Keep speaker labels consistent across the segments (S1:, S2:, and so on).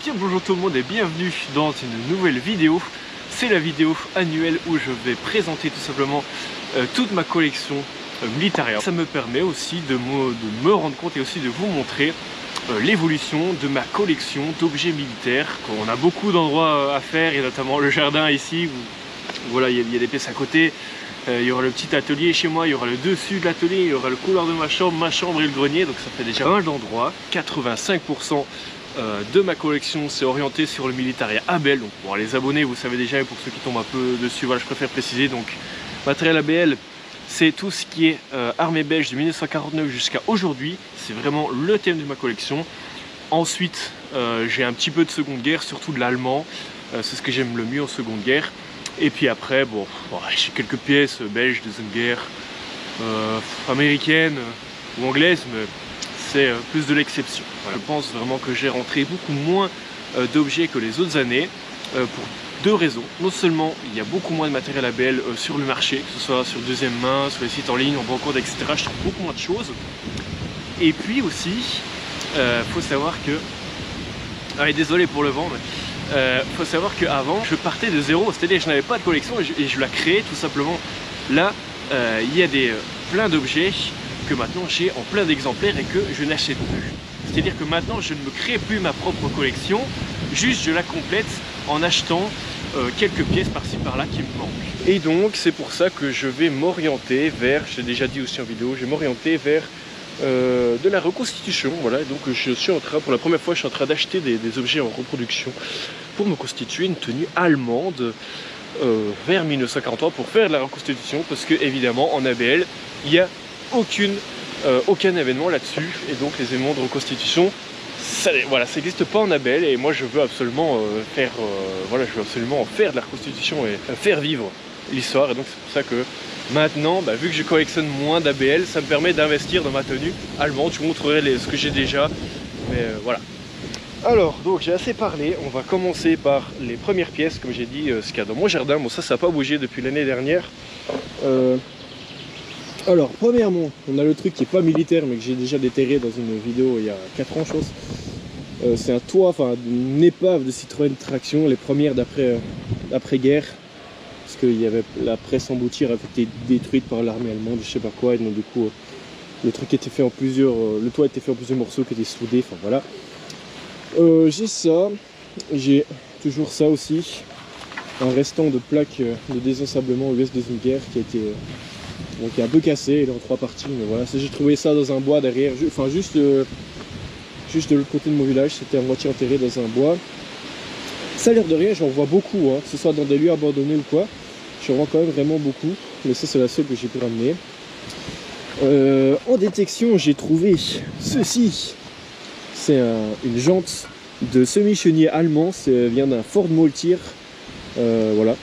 S1: Bien bonjour tout le monde et bienvenue dans une nouvelle vidéo. C'est la vidéo annuelle où je vais présenter tout simplement toute ma collection Militaria. Ça me permet aussi de me rendre compte et aussi de vous montrer l'évolution de ma collection d'objets militaires. On a beaucoup d'endroits à faire et notamment le jardin ici où voilà, il y a des pièces à côté. Il y aura le petit atelier chez moi, il y aura le dessus de l'atelier, il y aura le couloir de ma chambre et le grenier. Donc ça fait déjà pas mal d'endroits. 85% de ma collection c'est orienté sur le Militaria ABL. Donc pour les abonnés vous savez déjà, et pour ceux qui tombent un peu dessus, voilà, je préfère préciser. Donc matériel ABL, c'est tout ce qui est armée belge de 1949 jusqu'à aujourd'hui. C'est vraiment le thème de ma collection. Ensuite j'ai un petit peu de seconde guerre, surtout de l'allemand. C'est ce que j'aime le mieux en seconde guerre. Et puis après, bon j'ai quelques pièces belges de seconde guerre, américaines ou anglaises, mais c'est plus de l'exception. Voilà. Je pense vraiment que j'ai rentré beaucoup moins d'objets que les autres années, pour deux raisons. Non seulement il y a beaucoup moins de matériel ABL sur le marché, que ce soit sur deuxième main, sur les sites en ligne, en banque, etc. Je trouve beaucoup moins de choses. Et puis aussi, faut savoir que... Ah, désolé pour le vent, mais... faut savoir qu'avant je partais de zéro, c'est-à-dire je n'avais pas de collection et je la créais tout simplement. Là il y a plein d'objets que maintenant j'ai en plein d'exemplaires et que je n'achète plus. C'est-à-dire que maintenant je ne me crée plus ma propre collection, juste je la complète en achetant quelques pièces par-ci par-là qui me manquent. Et donc c'est pour ça que je vais m'orienter vers, j'ai déjà dit aussi en vidéo, je vais m'orienter vers de la reconstitution. Voilà, donc je suis en train, pour la première fois je suis en train d'acheter des objets en reproduction pour me constituer une tenue allemande vers 1943 pour faire de la reconstitution, parce que évidemment en ABL il n'y a aucun événement là-dessus, et donc les événements de reconstitution ça n'existe pas en ABL, et moi je veux absolument faire de la reconstitution et faire vivre l'histoire. Et donc c'est pour ça que maintenant, vu que je collectionne moins d'ABL, ça me permet d'investir dans ma tenue allemande. Je vous montrerai ce que j'ai déjà, mais voilà. Alors, donc j'ai assez parlé, on va commencer par les premières pièces, comme j'ai dit, ce qu'il y a dans mon jardin. Bon, ça n'a pas bougé depuis l'année dernière. Alors, premièrement, on a le truc qui n'est pas militaire, mais que j'ai déjà déterré dans une vidéo il y a 4 ans, je pense. C'est un toit, enfin une épave de Citroën Traction, les premières d'après-guerre. Parce qu'il y avait la presse en boutir avait été détruite par l'armée allemande, je sais pas quoi, et donc du coup le truc était fait en plusieurs, le toit était fait en plusieurs morceaux qui étaient soudés, enfin voilà. J'ai ça, j'ai toujours ça aussi, un restant de plaque de désensablement US deuxième guerre qui a été qui est un peu cassé, il est en 3 parties, mais voilà, j'ai trouvé ça dans un bois derrière, enfin juste de l'autre côté de mon village, c'était à moitié enterré dans un bois. Ça a l'air de rien, j'en vois beaucoup, hein, que ce soit dans des lieux abandonnés ou quoi. J'en vois quand même vraiment beaucoup, mais ça c'est la seule que j'ai pu ramener. En détection, j'ai trouvé ceci. C'est une jante de semi-chenille allemand, ça vient d'un Ford Maultier. Voilà.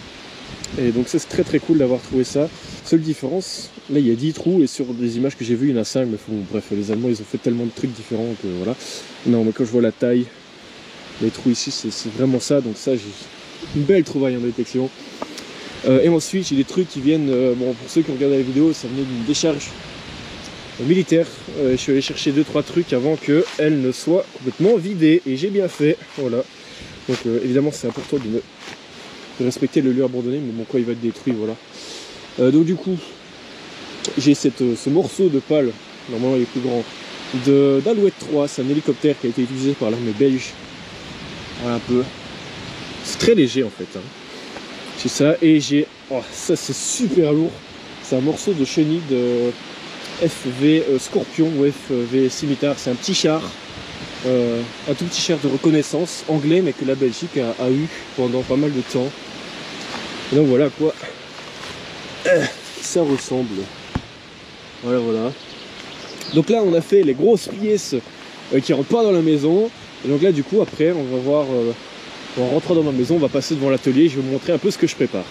S1: Et donc ça c'est très cool d'avoir trouvé ça. Seule différence, là il y a 10 trous et sur des images que j'ai vues il y en a 5, mais bref, les Allemands ils ont fait tellement de trucs différents que voilà. Non, mais quand je vois la taille, les trous ici c'est vraiment ça, donc ça j'ai une belle trouvaille en détection. Et ensuite j'ai des trucs qui viennent, bon pour ceux qui ont regardé la vidéo, ça venait d'une décharge militaire. Je suis allé chercher 2-3 trucs avant qu'elle ne soit complètement vidée, et j'ai bien fait, voilà. Donc évidemment c'est important de respecter le lieu abandonné, mais bon, quoi il va être détruit, voilà. Donc du coup j'ai ce morceau de pale, normalement il est plus grand, d'Alouette 3, c'est un hélicoptère qui a été utilisé par l'armée belge. Voilà un peu. C'est très léger en fait. Hein. C'est ça. Et j'ai... Oh, ça c'est super lourd. C'est un morceau de chenille de FV Scorpion ou FV Scimitar. C'est un petit char. Un tout petit char de reconnaissance anglais, mais que la Belgique a eu pendant pas mal de temps. Et donc voilà quoi. Ça ressemble. Voilà. Donc là on a fait les grosses pièces qui rentrent pas dans la maison. Et donc là du coup après on va voir, en rentrant dans ma maison on va passer devant l'atelier, je vais vous montrer un peu ce que je prépare.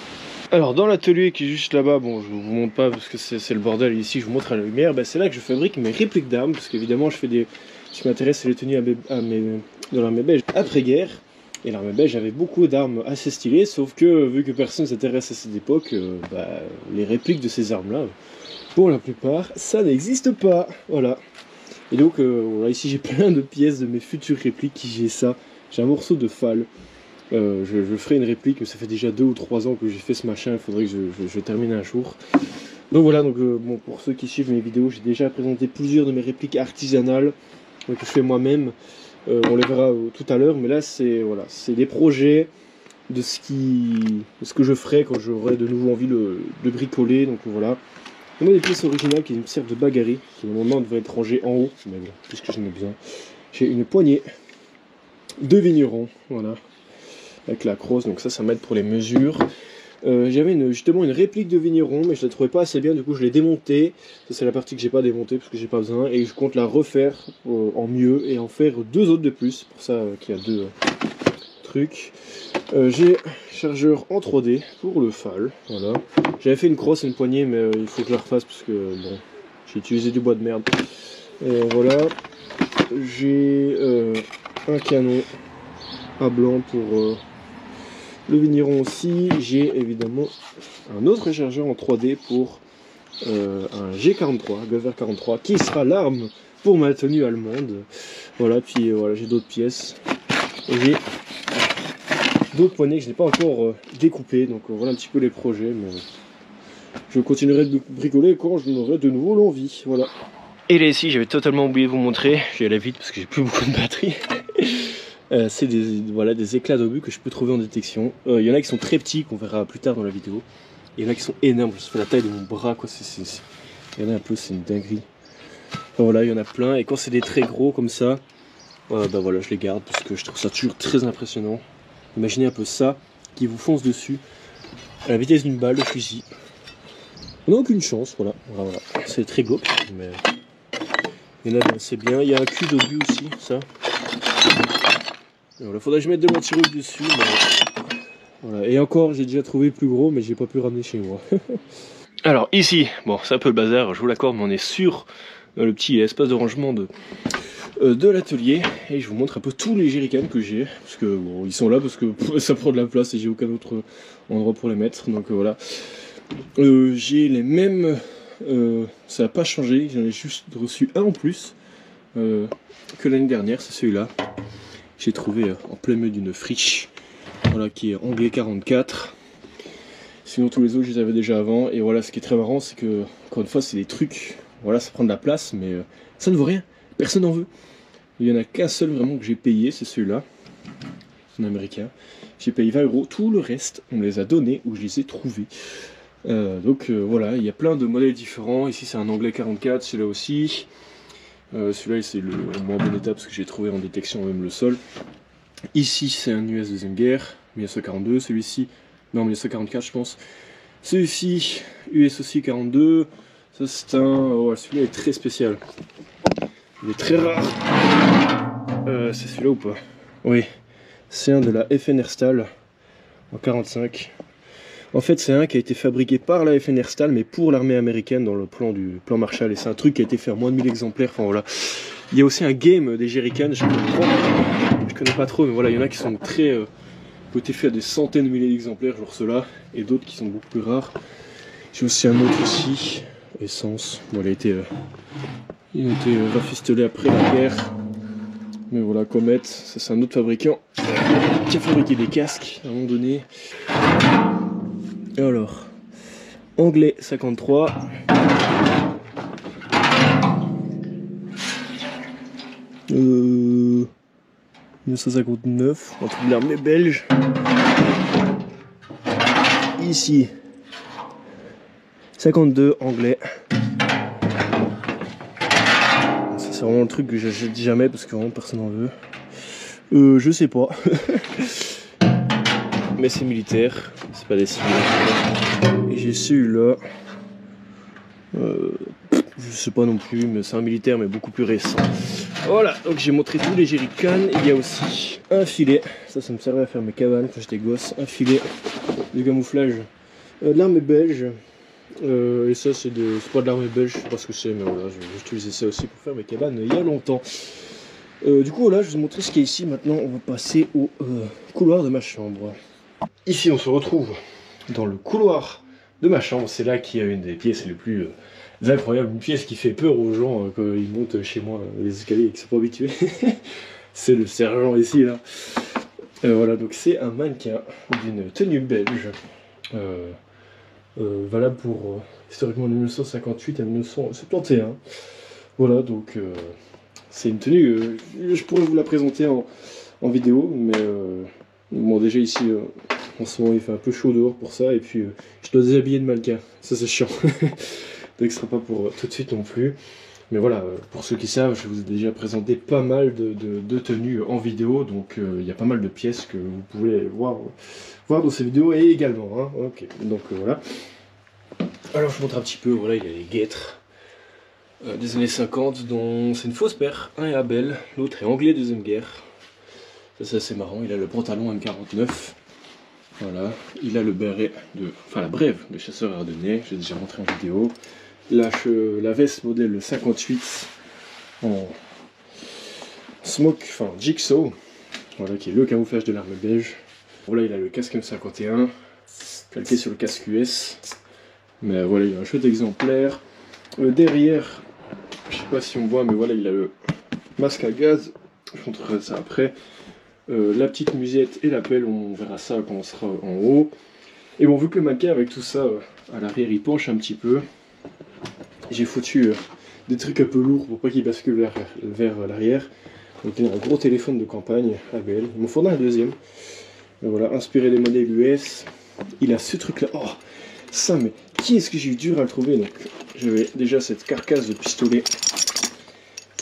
S1: Alors dans l'atelier qui est juste là-bas, bon je vous montre pas parce que c'est le bordel, ici je vous montre à la lumière, c'est là que je fabrique mes répliques d'armes, parce qu'évidemment je fais ce qui m'intéresse c'est les tenues de l'armée belge après-guerre. Et l'armée belge avait beaucoup d'armes assez stylées, sauf que vu que personne ne s'intéresse à cette époque, les répliques de ces armes là, pour la plupart, ça n'existe pas, voilà. Et donc voilà, ici j'ai plein de pièces de mes futures répliques, j'ai ça, j'ai un morceau de Fall. Je ferai une réplique, mais ça fait déjà 2 ou 3 ans que j'ai fait ce machin, il faudrait que je termine un jour. Donc voilà, donc, bon, pour ceux qui suivent mes vidéos, j'ai déjà présenté plusieurs de mes répliques artisanales que je fais moi-même. On les verra tout à l'heure, mais là c'est voilà, c'est des projets de ce que je ferai quand j'aurai de nouveau envie de bricoler. Donc voilà. On a des pièces originales qui me servent de bagarre, qui normalement devraient être rangées en haut, mais bon, puisque j'en ai besoin. J'ai une poignée de vigneron, voilà, avec la crosse, donc ça m'aide pour les mesures. J'avais justement une réplique de vigneron, mais je la trouvais pas assez bien, du coup je l'ai démontée. Ça c'est la partie que j'ai pas démontée parce que j'ai pas besoin, et je compte la refaire en mieux et en faire 2 autres de plus, pour ça qu'il y a 2 trucs. J'ai chargeur en 3D pour le Fall, voilà. J'avais fait une crosse et une poignée, mais il faut que je la refasse parce que bon, j'ai utilisé du bois de merde. Et voilà, j'ai un canon à blanc pour le vigneron aussi. J'ai évidemment un autre chargeur en 3D pour un G43, Glover 43, qui sera l'arme pour ma tenue allemande. Voilà, puis voilà, j'ai d'autres pièces. J'ai d'autres poignées que je n'ai pas encore découpées, donc voilà un petit peu les projets, mais je continuerai de bricoler quand je n'aurai de nouveau l'envie, voilà. Et là ici, j'avais totalement oublié de vous montrer, je vais aller vite parce que j'ai plus beaucoup de batterie. C'est des éclats d'obus que je peux trouver en détection. Il y en a qui sont très petits, qu'on verra plus tard dans la vidéo. Et il y en a qui sont énormes, ça fait la taille de mon bras, quoi. Il y en a un peu, c'est une dinguerie. Enfin voilà, il y en a plein, et quand c'est des très gros comme ça, bah voilà, je les garde parce que je trouve ça toujours très impressionnant. Imaginez un peu ça, qui vous fonce dessus, à la vitesse d'une balle, le fusil. On n'a aucune chance, voilà. C'est très glauque, mais il y en a c'est bien. Il y a un cul d'obus aussi, ça. Voilà, faudrait que je mette de l'anti-rouille dessus, mais voilà. Et encore, j'ai déjà trouvé plus gros, mais j'ai pas pu ramener chez moi. Alors ici, bon, c'est un peu le bazar, je vous l'accorde, mais on est sur le petit espace de rangement de l'atelier, et je vous montre un peu tous les jerrycans que j'ai, parce que bon, ils sont là parce que ça prend de la place et j'ai aucun autre endroit pour les mettre, donc voilà. J'ai les mêmes, ça n'a pas changé, j'en ai juste reçu un en plus que l'année dernière, c'est celui-là. J'ai trouvé en plein milieu d'une friche, voilà, qui est anglais 44. Sinon tous les autres je les avais déjà avant, et voilà, ce qui est très marrant c'est que, encore une fois, c'est des trucs, voilà, ça prend de la place, mais ça ne vaut rien, personne n'en veut. Il n'y en a qu'un seul vraiment que j'ai payé, c'est celui-là, un américain. J'ai payé 20 €, tout le reste on me les a donnés ou je les ai trouvés. Donc voilà, il y a plein de modèles différents. Ici c'est un anglais 44, celui-là aussi. Celui-là c'est le moins bon état parce que j'ai trouvé en détection même le sol. Ici c'est un US deuxième guerre, 1942, celui-ci, non 1944 je pense. Celui-ci, US aussi 42, ça c'est un, ouais, celui-là est très spécial. Il est très rare. C'est celui-là ou pas? Oui, c'est un de la FNR Stahl en 45. En fait, c'est un qui a été fabriqué par la FNR Stahl, mais pour l'armée américaine dans le plan Marshall. Et c'est un truc qui a été fait en moins de 1000 exemplaires. Enfin voilà. Il y a aussi un game des jerrycans, je connais pas trop, mais voilà, il y en a qui sont très, qui ont été faits à des centaines de milliers d'exemplaires, genre ceux-là, et d'autres qui sont beaucoup plus rares. J'ai aussi un autre ici, essence. Bon, il a été rafistolé après la guerre. Mais voilà, Comet, ça c'est un autre fabricant qui a fabriqué des casques à un moment donné. Et alors, anglais 53. Euh, 1959, un truc de l'armée belge. Ici, 52 anglais. Ça c'est vraiment le truc que j'achète jamais parce que vraiment personne n'en veut. Je sais pas. Mais c'est militaire, c'est pas des civils. Et j'ai celui-là. Je sais pas non plus, mais c'est un militaire mais beaucoup plus récent. Voilà, donc j'ai montré tous les jerrycans. Il y a aussi un filet, ça me servait à faire mes cabanes quand j'étais gosse. Un filet de camouflage de l'armée belge. Et ça c'est pas de l'armée belge, je sais pas ce que c'est, mais voilà, j'ai utilisé ça aussi pour faire mes cabanes il y a longtemps. Du coup voilà, je vais vous montrer ce qu'il y a ici. Maintenant on va passer au couloir de ma chambre. Ici on se retrouve dans le couloir de ma chambre, c'est là qu'il y a une des pièces les plus incroyables, une pièce qui fait peur aux gens quand ils montent chez moi les escaliers et qui ne sont pas habitués. c'est le sergent ici là. Voilà, donc c'est un mannequin d'une tenue belge, valable pour historiquement de 1958 à 1971. Voilà, donc c'est une tenue, je pourrais vous la présenter en vidéo, mais bon, déjà ici, en ce moment il fait un peu chaud dehors pour ça, et puis je dois déshabiller de mannequin, ça c'est chiant. Donc ce sera pas pour tout de suite non plus. Mais voilà, pour ceux qui savent, je vous ai déjà présenté pas mal de tenues en vidéo, donc il y a pas mal de pièces que vous pouvez voir dans ces vidéos et également. Hein. Ok, donc voilà. Alors je vous montre un petit peu, voilà, il y a les guêtres des années 50, dont c'est une fausse paire, un est Abel, l'autre est anglais deuxième guerre. Ça c'est assez marrant, il a le pantalon M49, voilà, il a le béret la brève de chasseur ardennais, j'ai déjà montré en vidéo. La veste modèle 58 en smoke, enfin jigsaw, voilà, qui est le camouflage de l'arme belge. Voilà, il a le casque M51, calqué sur le casque US. Mais voilà, il a un chouette exemplaire. Derrière, je sais pas si on voit, mais voilà, il a le masque à gaz. Je vous montrerai ça après. La petite musette et la pelle, on verra ça quand on sera en haut. Et bon, vu que le mannequin avec tout ça à l'arrière, il penche un petit peu. J'ai foutu des trucs un peu lourds pour pas qu'il bascule vers l'arrière. Donc il a un gros téléphone de campagne, Abel. Il m'en faudra un deuxième. Et voilà, inspiré des modèles US. Il a ce truc là. Oh, ça, mais qui est-ce que j'ai eu dur à le trouver? Donc j'avais déjà cette carcasse de pistolet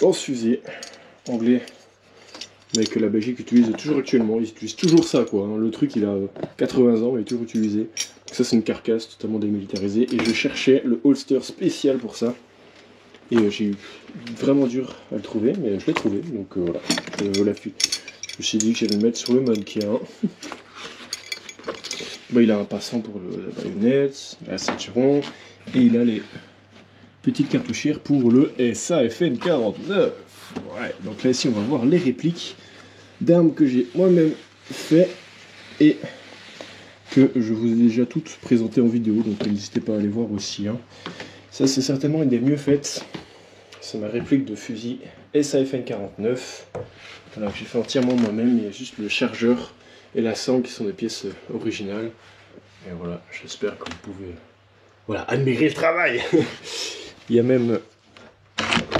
S1: en fusée anglais, mais que la Belgique utilise toujours actuellement. Ils utilisent toujours ça, quoi. Hein. Le truc, il a 80 ans, il est toujours utilisé. Ça, c'est une carcasse totalement démilitarisée. Et je cherchais le holster spécial pour ça. Et j'ai eu vraiment dur à le trouver, mais je l'ai trouvé. Donc voilà, je me suis dit que j'allais le mettre sur le mannequin. Bah, il a un passant pour la baïonnette, la ceinturon, et il a les petites cartouchières pour le SAFN 49. Ouais, donc là ici on va voir les répliques d'armes que j'ai moi-même fait et que je vous ai déjà toutes présentées en vidéo, donc n'hésitez pas à aller voir aussi. Hein. Ça c'est certainement une des mieux faites. C'est ma réplique de fusil SAFN 49. Voilà, que j'ai fait entièrement moi-même, il y a juste le chargeur et la sangle qui sont des pièces originales. Et voilà, j'espère que vous pouvez admirer le travail. Il y a même,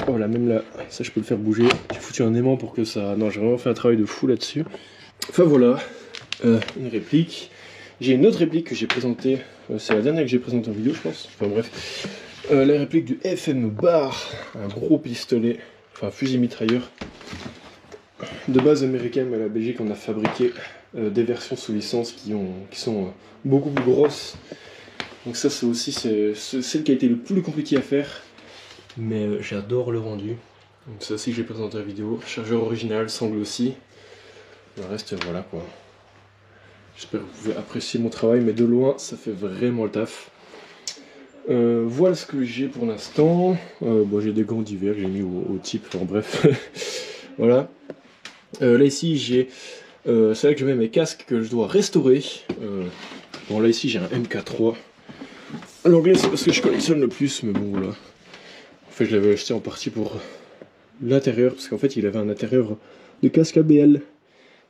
S1: voilà, même là, ça je peux le faire bouger. J'ai foutu un aimant pour que ça, non, j'ai vraiment fait un travail de fou là-dessus. Enfin voilà, une réplique. J'ai une autre réplique que j'ai présentée, c'est la dernière que j'ai présentée en vidéo je pense. Enfin bref, la réplique du FM Bar, un gros pistolet, enfin fusil mitrailleur. De base américaine, mais à la Belgique on a fabriqué des versions sous licence qui sont beaucoup plus grosses. Donc ça c'est aussi celle qui a été le plus compliqué à faire, mais j'adore le rendu. Donc ça aussi que j'ai présenté en vidéo, chargeur original, sangle aussi. Le reste voilà quoi. J'espère que vous pouvez apprécier mon travail, mais de loin ça fait vraiment le taf. Voilà ce que j'ai pour l'instant. Bon, j'ai des gants d'hiver que j'ai mis au type, enfin bref. Voilà. Là ici j'ai, c'est là que je mets mes casques que je dois restaurer. Bon là ici j'ai un MK3. L'anglais c'est parce que je collectionne le plus, mais bon voilà. En fait je l'avais acheté en partie pour l'intérieur, parce qu'en fait il avait un intérieur de casque ABL.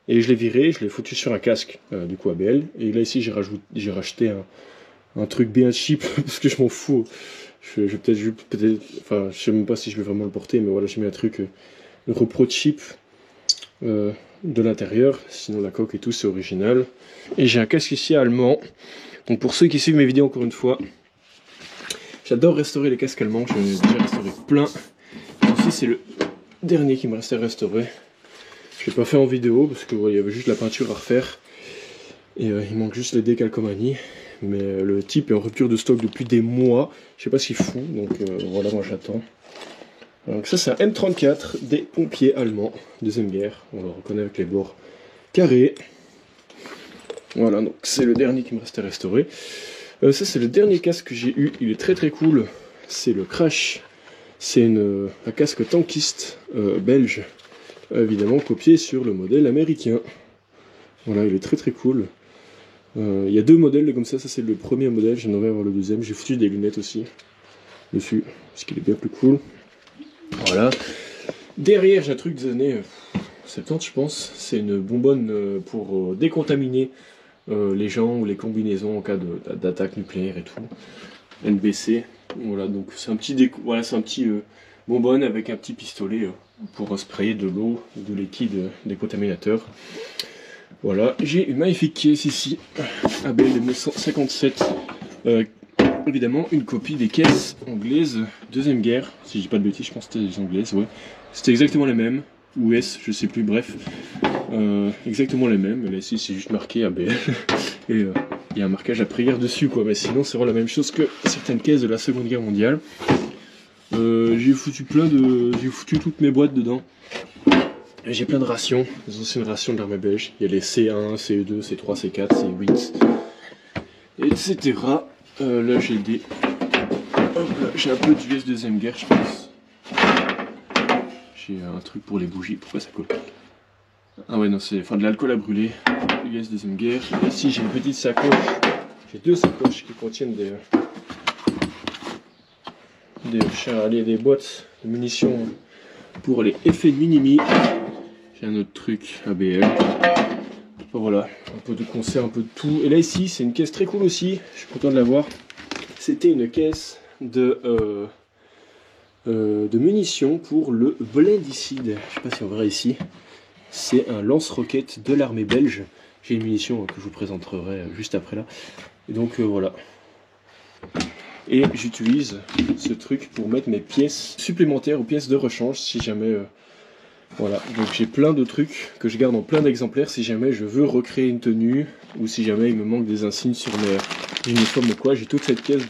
S1: Et je l'ai viré, je l'ai foutu sur un casque du coup ABL. Et là ici j'ai racheté un truc bien cheap, parce que je m'en fous. Je vais peut-être, enfin je sais même pas si je vais vraiment le porter, mais voilà j'ai mis un truc repro cheap. De l'intérieur, sinon la coque et tout c'est original. Et j'ai un casque ici allemand. Donc pour ceux qui suivent mes vidéos encore une fois, j'adore restaurer les casques allemands, j'en ai déjà restauré plein. Ici c'est le dernier qui me restait à restaurer. Je l'ai pas fait en vidéo parce que il y avait juste la peinture à refaire. Et il manque juste les décalcomanies. Mais le type est en rupture de stock depuis des mois. Je sais pas ce qu'il fout, donc voilà, moi j'attends. Donc ça c'est un M34 des pompiers allemands, deuxième guerre, on le reconnaît avec les bords carrés. Voilà, donc c'est le dernier qui me reste à restaurer. Ça c'est le dernier casque que j'ai eu, il est très très cool, c'est le Crash. C'est un casque tankiste belge, évidemment copié sur le modèle américain. Voilà, il est très très cool. Il y a deux modèles comme ça c'est le premier modèle, j'aimerais avoir le deuxième. J'ai foutu des lunettes aussi dessus, parce qu'il est bien plus cool. Voilà. Derrière j'ai un truc des années 70 je pense. C'est une bonbonne pour décontaminer les gens ou les combinaisons en cas d'attaque nucléaire et tout. NBC. Voilà, donc c'est un petit voilà, c'est un petit bonbonne avec un petit pistolet pour sprayer de l'eau, de liquide décontaminateur. Voilà, j'ai une magnifique caisse ici, ABL 1957. Évidemment, une copie des caisses anglaises, deuxième guerre, si je dis pas de bêtises, je pense que c'était les anglaises, ouais. C'était exactement les mêmes, ou S, je sais plus, bref. Exactement les mêmes, là ici c'est juste marqué ABL. Et il y a un marquage après-guerre dessus, quoi, mais sinon c'est vraiment la même chose que certaines caisses de la Seconde Guerre mondiale. J'ai foutu toutes mes boîtes dedans. J'ai plein de rations, des anciennes rations de l'armée belge. Il y a les C1, CE2, C3, C4, C8, etc. Là j'ai des... j'ai un peu d'US deuxième guerre, je pense. J'ai un truc pour les bougies. Pourquoi ça colle? Ah ouais, non, c'est de l'alcool à brûler. US deuxième guerre. Ici j'ai une petite sacoche. J'ai deux sacoches qui contiennent des boîtes de munitions pour les effets de minimi. J'ai un autre truc, ABL. Enfin, voilà, un peu de concert, un peu de tout. Et là ici, c'est une caisse très cool aussi. Je suis content de l'avoir. C'était une caisse de munitions pour le blindicide. Je sais pas si on verra ici. C'est un lance-roquette de l'armée belge. J'ai une munition que je vous présenterai juste après là. Et donc voilà. Et j'utilise ce truc pour mettre mes pièces supplémentaires ou pièces de rechange si jamais... voilà, donc j'ai plein de trucs que je garde en plein d'exemplaires si jamais je veux recréer une tenue ou si jamais il me manque des insignes sur mes uniformes ou quoi. J'ai toute cette caisse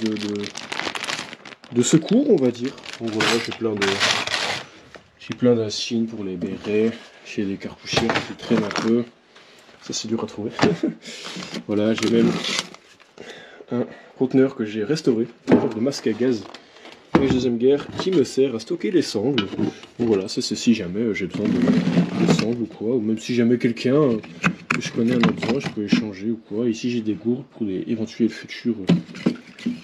S1: de secours, on va dire. Donc voilà, j'ai plein d'insignes pour les bérets. J'ai des cartouchières qui traînent un peu. Ça c'est dur à trouver. Voilà, j'ai même un conteneur que j'ai restauré, de masque à gaz de la Deuxième Guerre, qui me sert à stocker les sangles. Donc voilà, ça c'est si jamais j'ai besoin de sangles ou quoi, ou même si jamais quelqu'un que je connais en a besoin, je peux échanger ou quoi. Ici j'ai des gourdes pour des éventuelles futures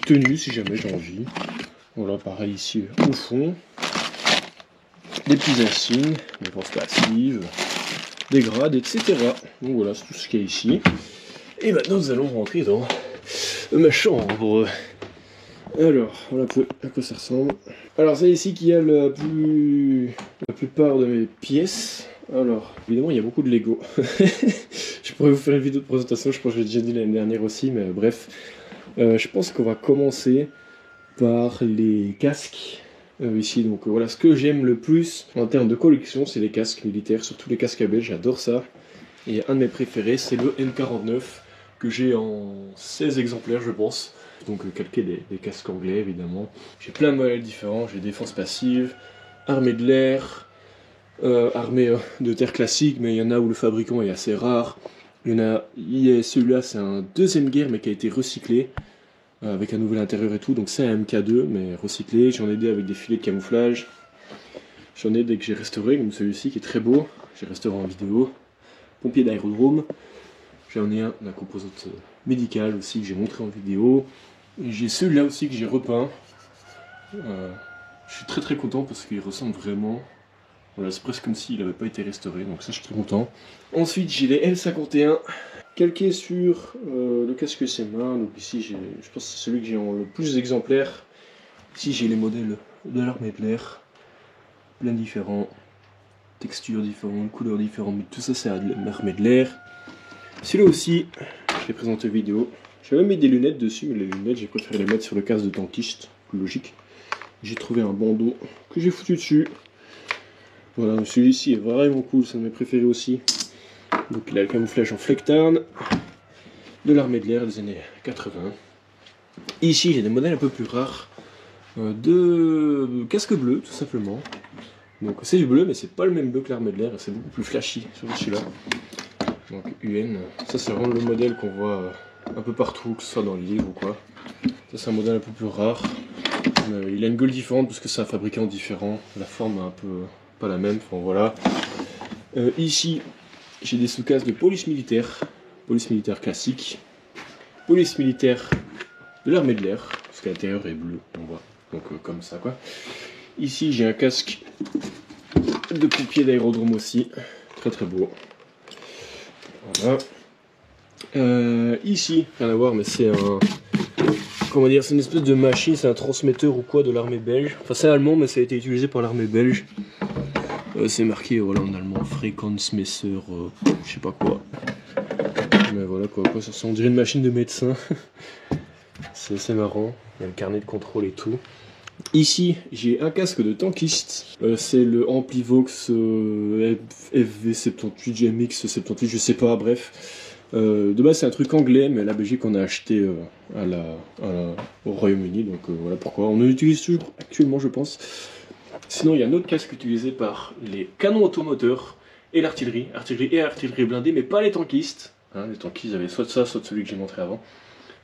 S1: tenues si jamais j'ai envie. Voilà, pareil ici au fond. Des petits insignes, des forces passives, des grades, etc. Donc voilà, c'est tout ce qu'il y a ici. Et maintenant nous allons rentrer dans ma chambre. Alors, voilà à quoi ça ressemble. Alors c'est ici qu'il y a la plupart de mes pièces. Alors, évidemment il y a beaucoup de Lego. Je pourrais vous faire une vidéo de présentation, je pense que je l'ai déjà dit l'année dernière aussi, mais bref. Je pense qu'on va commencer par les casques. Ici, donc voilà, ce que j'aime le plus en termes de collection, c'est les casques militaires, surtout les casques à belge, j'adore ça. Et un de mes préférés, c'est le M49, que j'ai en 16 exemplaires, je pense. Donc calqué des casques anglais, évidemment. J'ai plein de modèles différents, j'ai défense passive, armée de l'air, armée de terre classique, mais il y en a où le fabricant est assez rare. Celui-là, c'est un deuxième guerre, mais qui a été recyclé. Avec un nouvel intérieur et tout, donc c'est un MK2 mais recyclé. J'en ai des avec des filets de camouflage, j'en ai des que j'ai restaurés comme celui-ci qui est très beau, j'ai restauré en vidéo. Pompier d'aérodrome, j'en ai un, la composante médicale aussi que j'ai montré en vidéo, et j'ai celui-là aussi que j'ai repeint. Je suis très content parce qu'il ressemble vraiment, voilà, c'est presque comme s'il n'avait pas été restauré, donc ça je suis très content. Ensuite j'ai les L51 calqué sur le casque C-main. Donc ici je pense que c'est celui que j'ai en le plus d'exemplaires. Ici j'ai les modèles de l'armée de l'air, plein différents, textures différentes, couleurs différentes, mais tout ça c'est à l'armée de l'air. Celui-là aussi, je l'ai présenté en vidéo. J'ai même mis des lunettes dessus, mais les lunettes j'ai préféré les mettre sur le casque de tankiste, plus logique. J'ai trouvé un bandeau que j'ai foutu dessus. Voilà, celui-ci est vraiment cool, c'est un de mes préférés aussi. Donc il a le camouflage en flectarn de l'armée de l'air des années 80. Ici j'ai des modèles un peu plus rares de casque bleu tout simplement. Donc c'est du bleu mais c'est pas le même bleu que l'armée de l'air, c'est beaucoup plus flashy sur celui-là. Donc UN, ça c'est vraiment le modèle qu'on voit un peu partout, que ce soit dans le livre ou quoi. Ça c'est un modèle un peu plus rare. Il a une gueule différente parce que c'est un fabricant différent, la forme est un peu pas la même, enfin voilà. Ici j'ai des sous-casques de police militaire classique, police militaire de l'armée de l'air, parce qu'à l'intérieur est bleu, on voit, donc comme ça quoi. Ici j'ai un casque de pompier d'aérodrome aussi, très très beau. Voilà. Ici, rien à voir, mais c'est un... Comment dire, c'est une espèce de machine, c'est un transmetteur ou quoi de l'armée belge. Enfin c'est allemand, mais ça a été utilisé par l'armée belge. C'est marqué voilà, en allemand, Frequenzmesser, je sais pas quoi. Mais voilà quoi, ça on dirait une machine de médecin. C'est marrant, il y a le carnet de contrôle et tout. Ici, j'ai un casque de tankiste. C'est le Amplivox FV78, GMX78, je sais pas, bref. De base, c'est un truc anglais, mais la Belgique, on a acheté au Royaume-Uni, donc voilà pourquoi. On l'utilise toujours actuellement, je pense. Sinon, il y a un autre casque utilisé par les canons automoteurs et l'artillerie. Artillerie blindée, mais pas les tankistes. Hein, les tankistes avaient soit ça, soit celui que j'ai montré avant.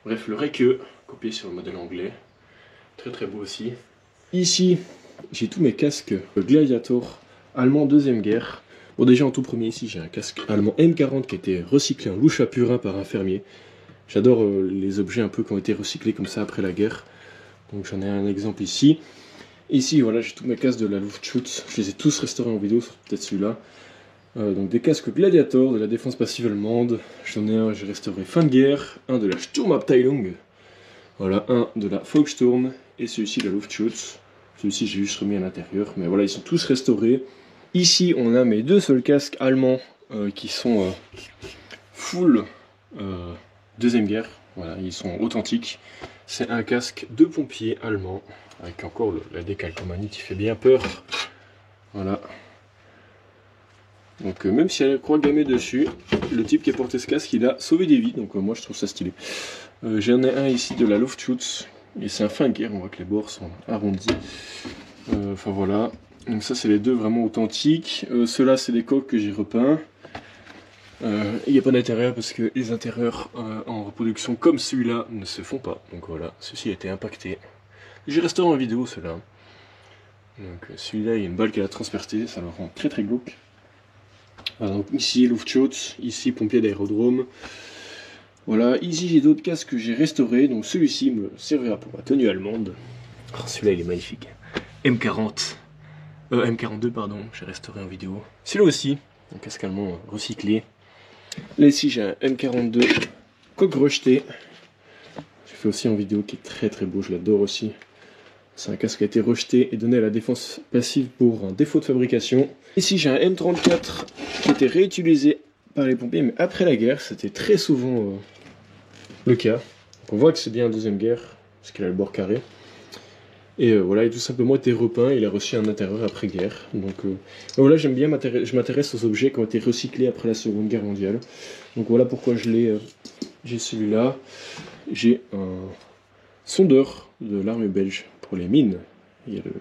S1: Bref, le Reque, copié sur le modèle anglais. Très très beau aussi. Ici, j'ai tous mes casques Gladiator allemand deuxième guerre. Bon, déjà en tout premier ici, j'ai un casque allemand M40 qui a été recyclé en louche à purin par un fermier. J'adore les objets un peu qui ont été recyclés comme ça après la guerre. Donc j'en ai un exemple ici. Ici, voilà, j'ai tous mes casques de la Luftschutz. Je les ai tous restaurés en vidéo, peut-être celui-là. Donc des casques Gladiator de la défense passive allemande. J'en ai un, j'ai restauré fin de guerre. Un de la Sturmabteilung. Voilà, un de la Volkssturm. Et celui-ci de la Luftschutz. Celui-ci, j'ai juste remis à l'intérieur. Mais voilà, ils sont tous restaurés. Ici, on a mes deux seuls casques allemands qui sont full deuxième guerre. Voilà, ils sont authentiques. C'est un casque de pompier allemand avec encore la décalcomanie qui fait bien peur. Voilà. Donc même si elle a la croix gammée dessus, le type qui a porté ce casque, il a sauvé des vies. Donc moi, je trouve ça stylé. J'en ai un ici de la Luftschutz. Et c'est un fin de guerre, on voit que les bords sont arrondis. Enfin voilà. Donc ça c'est les deux vraiment authentiques. Ceux-là c'est des coques que j'ai repeints. Il n'y a pas d'intérieur parce que les intérieurs en reproduction comme celui-là ne se font pas. Donc voilà, ceci a été impacté. J'ai restauré en vidéo ceux-là. Donc celui-là il y a une balle qui a transpercé, ça le rend très très glauque. Donc ici Luftschutz, ici pompier d'aérodrome. Voilà, ici j'ai d'autres casques que j'ai restaurés. Donc celui-ci me servira pour ma tenue allemande. Oh, celui-là il est magnifique. M40. M42 pardon, j'ai restauré en vidéo. Celui-là aussi, un casque allemand recyclé. Là ici j'ai un M42 coque rejetée. J'ai fait aussi en vidéo qui est très très beau, je l'adore aussi. C'est un casque qui a été rejeté et donné à la défense passive pour un défaut de fabrication. Ici j'ai un M34 qui a été réutilisé par les pompiers, mais après la guerre, c'était très souvent le cas. Donc on voit que c'est bien la deuxième guerre, parce qu'il a le bord carré. Et voilà, il a tout simplement été repeint, il a reçu un intérieur après-guerre. Donc voilà, j'aime bien, je m'intéresse aux objets qui ont été recyclés après la Seconde Guerre mondiale. Donc voilà pourquoi j'ai celui-là. J'ai un sondeur de l'armée belge pour les mines. Il y a le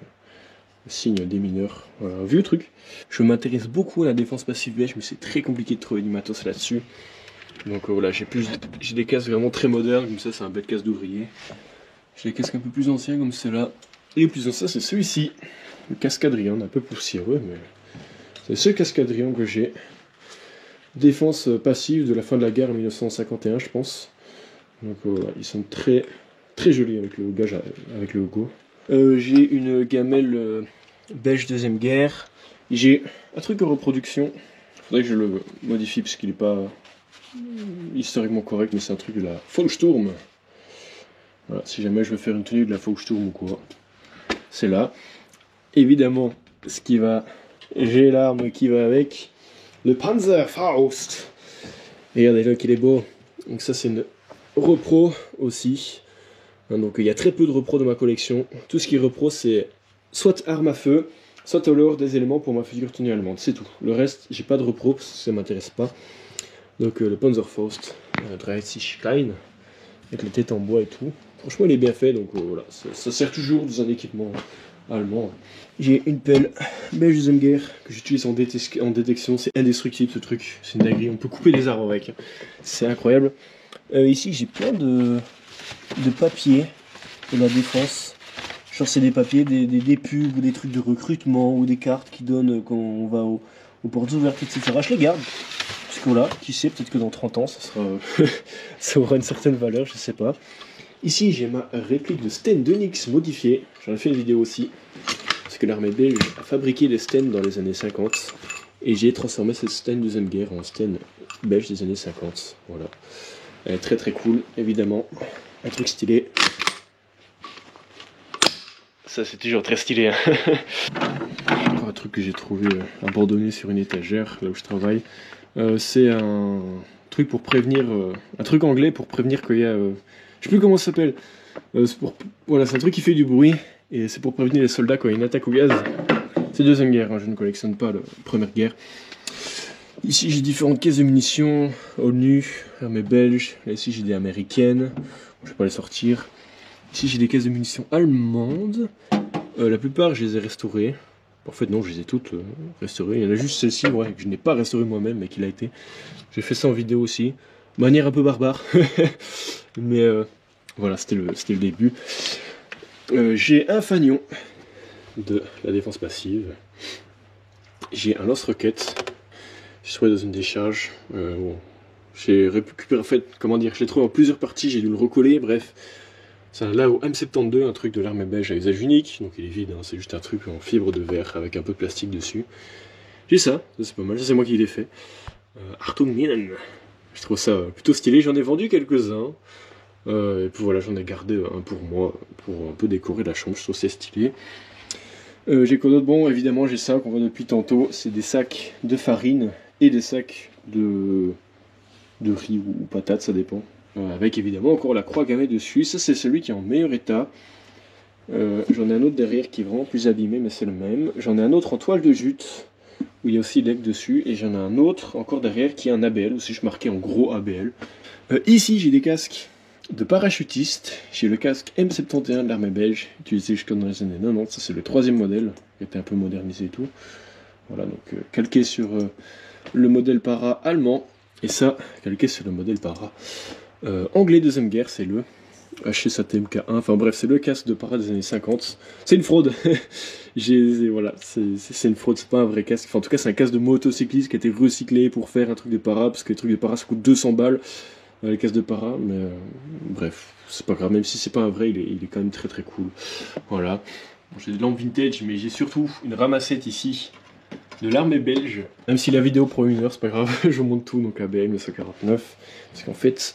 S1: signe des mineurs. Voilà, un vieux truc. Je m'intéresse beaucoup à la défense passive belge, mais c'est très compliqué de trouver du matos là-dessus. Donc voilà, j'ai des casques vraiment très modernes, comme ça c'est un bête casque d'ouvrier. J'ai des casques un peu plus anciens comme ceux-là. Et le plus ancien c'est celui-ci, le casque Adrien, un peu poussiéreux, mais c'est ce casque Adrien que j'ai. Défense passive de la fin de la guerre en 1951 je pense. Donc voilà, ils sont très très jolis avec le gage, avec le logo. J'ai une gamelle belge deuxième guerre. J'ai un truc de reproduction. Faudrait que je le modifie parce qu'il n'est pas historiquement correct, mais c'est un truc de la Volkssturm. Voilà, si jamais je veux faire une tenue de la Volkssturm ou quoi, c'est là. Évidemment, j'ai l'arme qui va avec, le Panzerfaust. Regardez là qu'il est beau. Donc ça c'est une repro aussi. Donc il y a très peu de repro dans ma collection. Tout ce qui est repro c'est soit arme à feu, soit alors des éléments pour ma figure tenue allemande. C'est tout. Le reste, j'ai pas de repro parce que ça m'intéresse pas. Donc le Panzerfaust, 30 Klein, avec les têtes en bois et tout. Franchement il est bien fait, donc voilà, ça sert toujours dans un équipement allemand. J'ai une pelle belge deuxième guerre que j'utilise en détection, c'est indestructible ce truc, c'est une dinguerie, on peut couper des arbres avec, c'est incroyable. Ici j'ai plein de papiers de la défense, genre c'est des papiers, des pubs ou des trucs de recrutement ou des cartes qui donnent quand on va aux portes ouvertes, etc. Je les garde. Parce que voilà, qui sait, peut-être que dans 30 ans, ça aura une certaine valeur, je sais pas. Ici, j'ai ma réplique de Sten d'Onyx modifiée. J'en ai fait une vidéo aussi. Parce que l'armée belge a fabriqué des Sten dans les années 50. Et j'ai transformé cette Sten deuxième guerre en Sten belge des années 50. Voilà. Elle est très très cool, évidemment. Un truc stylé. Ça c'est toujours très stylé. Hein. Encore un truc que j'ai trouvé abandonné sur une étagère, là où je travaille. C'est un truc pour prévenir, un truc anglais pour prévenir qu'il y a, je sais plus comment ça s'appelle. Voilà, c'est un truc qui fait du bruit et c'est pour prévenir les soldats quand il y a une attaque au gaz. C'est deuxième guerre, hein, je ne collectionne pas la première guerre. Ici j'ai différentes caisses de munitions, ONU, armée belge. Là, ici j'ai des américaines, je vais pas les sortir. Ici j'ai des caisses de munitions allemandes. La plupart je les ai restaurées. En fait non, je les ai toutes restaurées. Il y en a juste celle-ci ouais, que je n'ai pas restaurée moi-même mais qui l'a été. J'ai fait ça en vidéo aussi. De manière un peu barbare. Mais voilà, c'était le début. J'ai un fanion de la défense passive. J'ai un lance-roquette. J'ai trouvé dans une décharge. Bon, j'ai récupéré, en fait, comment dire, je l'ai trouvé en plusieurs parties, j'ai dû le recoller, bref. C'est un Lao M72, un truc de l'armée belge à usage unique, donc il est vide, hein, c'est juste un truc en fibre de verre avec un peu de plastique dessus. J'ai ça c'est pas mal, ça c'est moi qui l'ai fait. Artung Minen. Je trouve ça plutôt stylé, j'en ai vendu quelques-uns. Et puis voilà, j'en ai gardé un pour moi, pour un peu décorer la chambre, je trouve c'est stylé. J'ai quoi d'autre? Bon, évidemment, j'ai ça qu'on voit depuis tantôt, c'est des sacs de farine et des sacs de riz ou patates, ça dépend. Avec évidemment encore la croix gammée dessus, ça c'est celui qui est en meilleur état. J'en ai un autre derrière qui est vraiment plus abîmé, mais c'est le même. J'en ai un autre en toile de jute, où il y a aussi l'aigle dessus, et j'en ai un autre encore derrière qui est un ABL, aussi je marquais en gros ABL. Ici j'ai des casques de parachutiste, j'ai le casque M71 de l'armée belge, utilisé jusqu'à dans les années 90, ça c'est le troisième modèle, qui était un peu modernisé et tout. Voilà, donc calqué sur le modèle para allemand, et ça, calqué sur le modèle para anglais deuxième guerre, c'est le HSATMK1, enfin bref, c'est le casque de para des années 50. C'est une fraude, voilà, c'est une fraude, c'est pas un vrai casque, enfin en tout cas c'est un casque de motocycliste qui a été recyclé pour faire un truc de para, parce que les trucs de para ça coûte 200 balles. Les caisses de para, mais bref, c'est pas grave, même si c'est pas un vrai, il est quand même très très cool. Voilà. Bon, j'ai des lampes vintage, mais j'ai surtout une ramassette ici de l'armée belge. Même si la vidéo prend 1 heure, c'est pas grave, je vous montre tout, donc ABM 1949. Parce qu'en fait,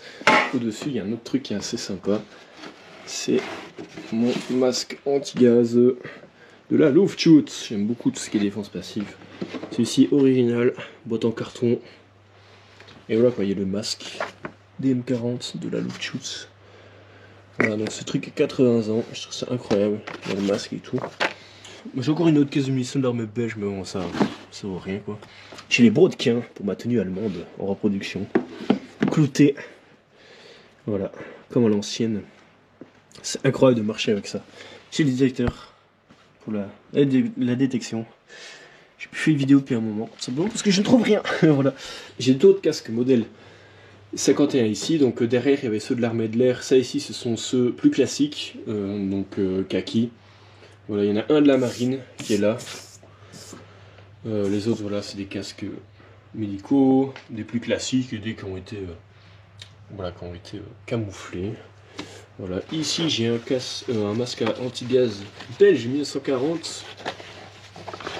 S1: au-dessus, il y a un autre truc qui est assez sympa. C'est mon masque anti-gaz de la Luftschutz. J'aime beaucoup tout ce qui est défense passive. Celui-ci original, boîte en carton. Et voilà, quoi, il y a le masque. DM40 de la Luftschutz. Voilà, donc ce truc a 80 ans, je trouve ça incroyable, dans le masque et tout. J'ai encore une autre caisse de munitions d'armée belge, mais bon, ça vaut rien quoi. J'ai les brodequins pour ma tenue allemande en reproduction. Clouté. Voilà, comme à l'ancienne. C'est incroyable de marcher avec ça. J'ai le détecteur pour la détection. J'ai plus fait de vidéo depuis un moment, simplement parce que je ne trouve rien. Voilà. J'ai d'autres casques modèle 51 ici, donc derrière il y avait ceux de l'armée de l'air, ça ici ce sont ceux plus classiques, donc kaki. Voilà, il y en a un de la marine qui est là. Les autres voilà c'est des casques médicaux, des plus classiques et des qui ont été, camouflés. Voilà, ici j'ai un masque anti-gaz belge 1940,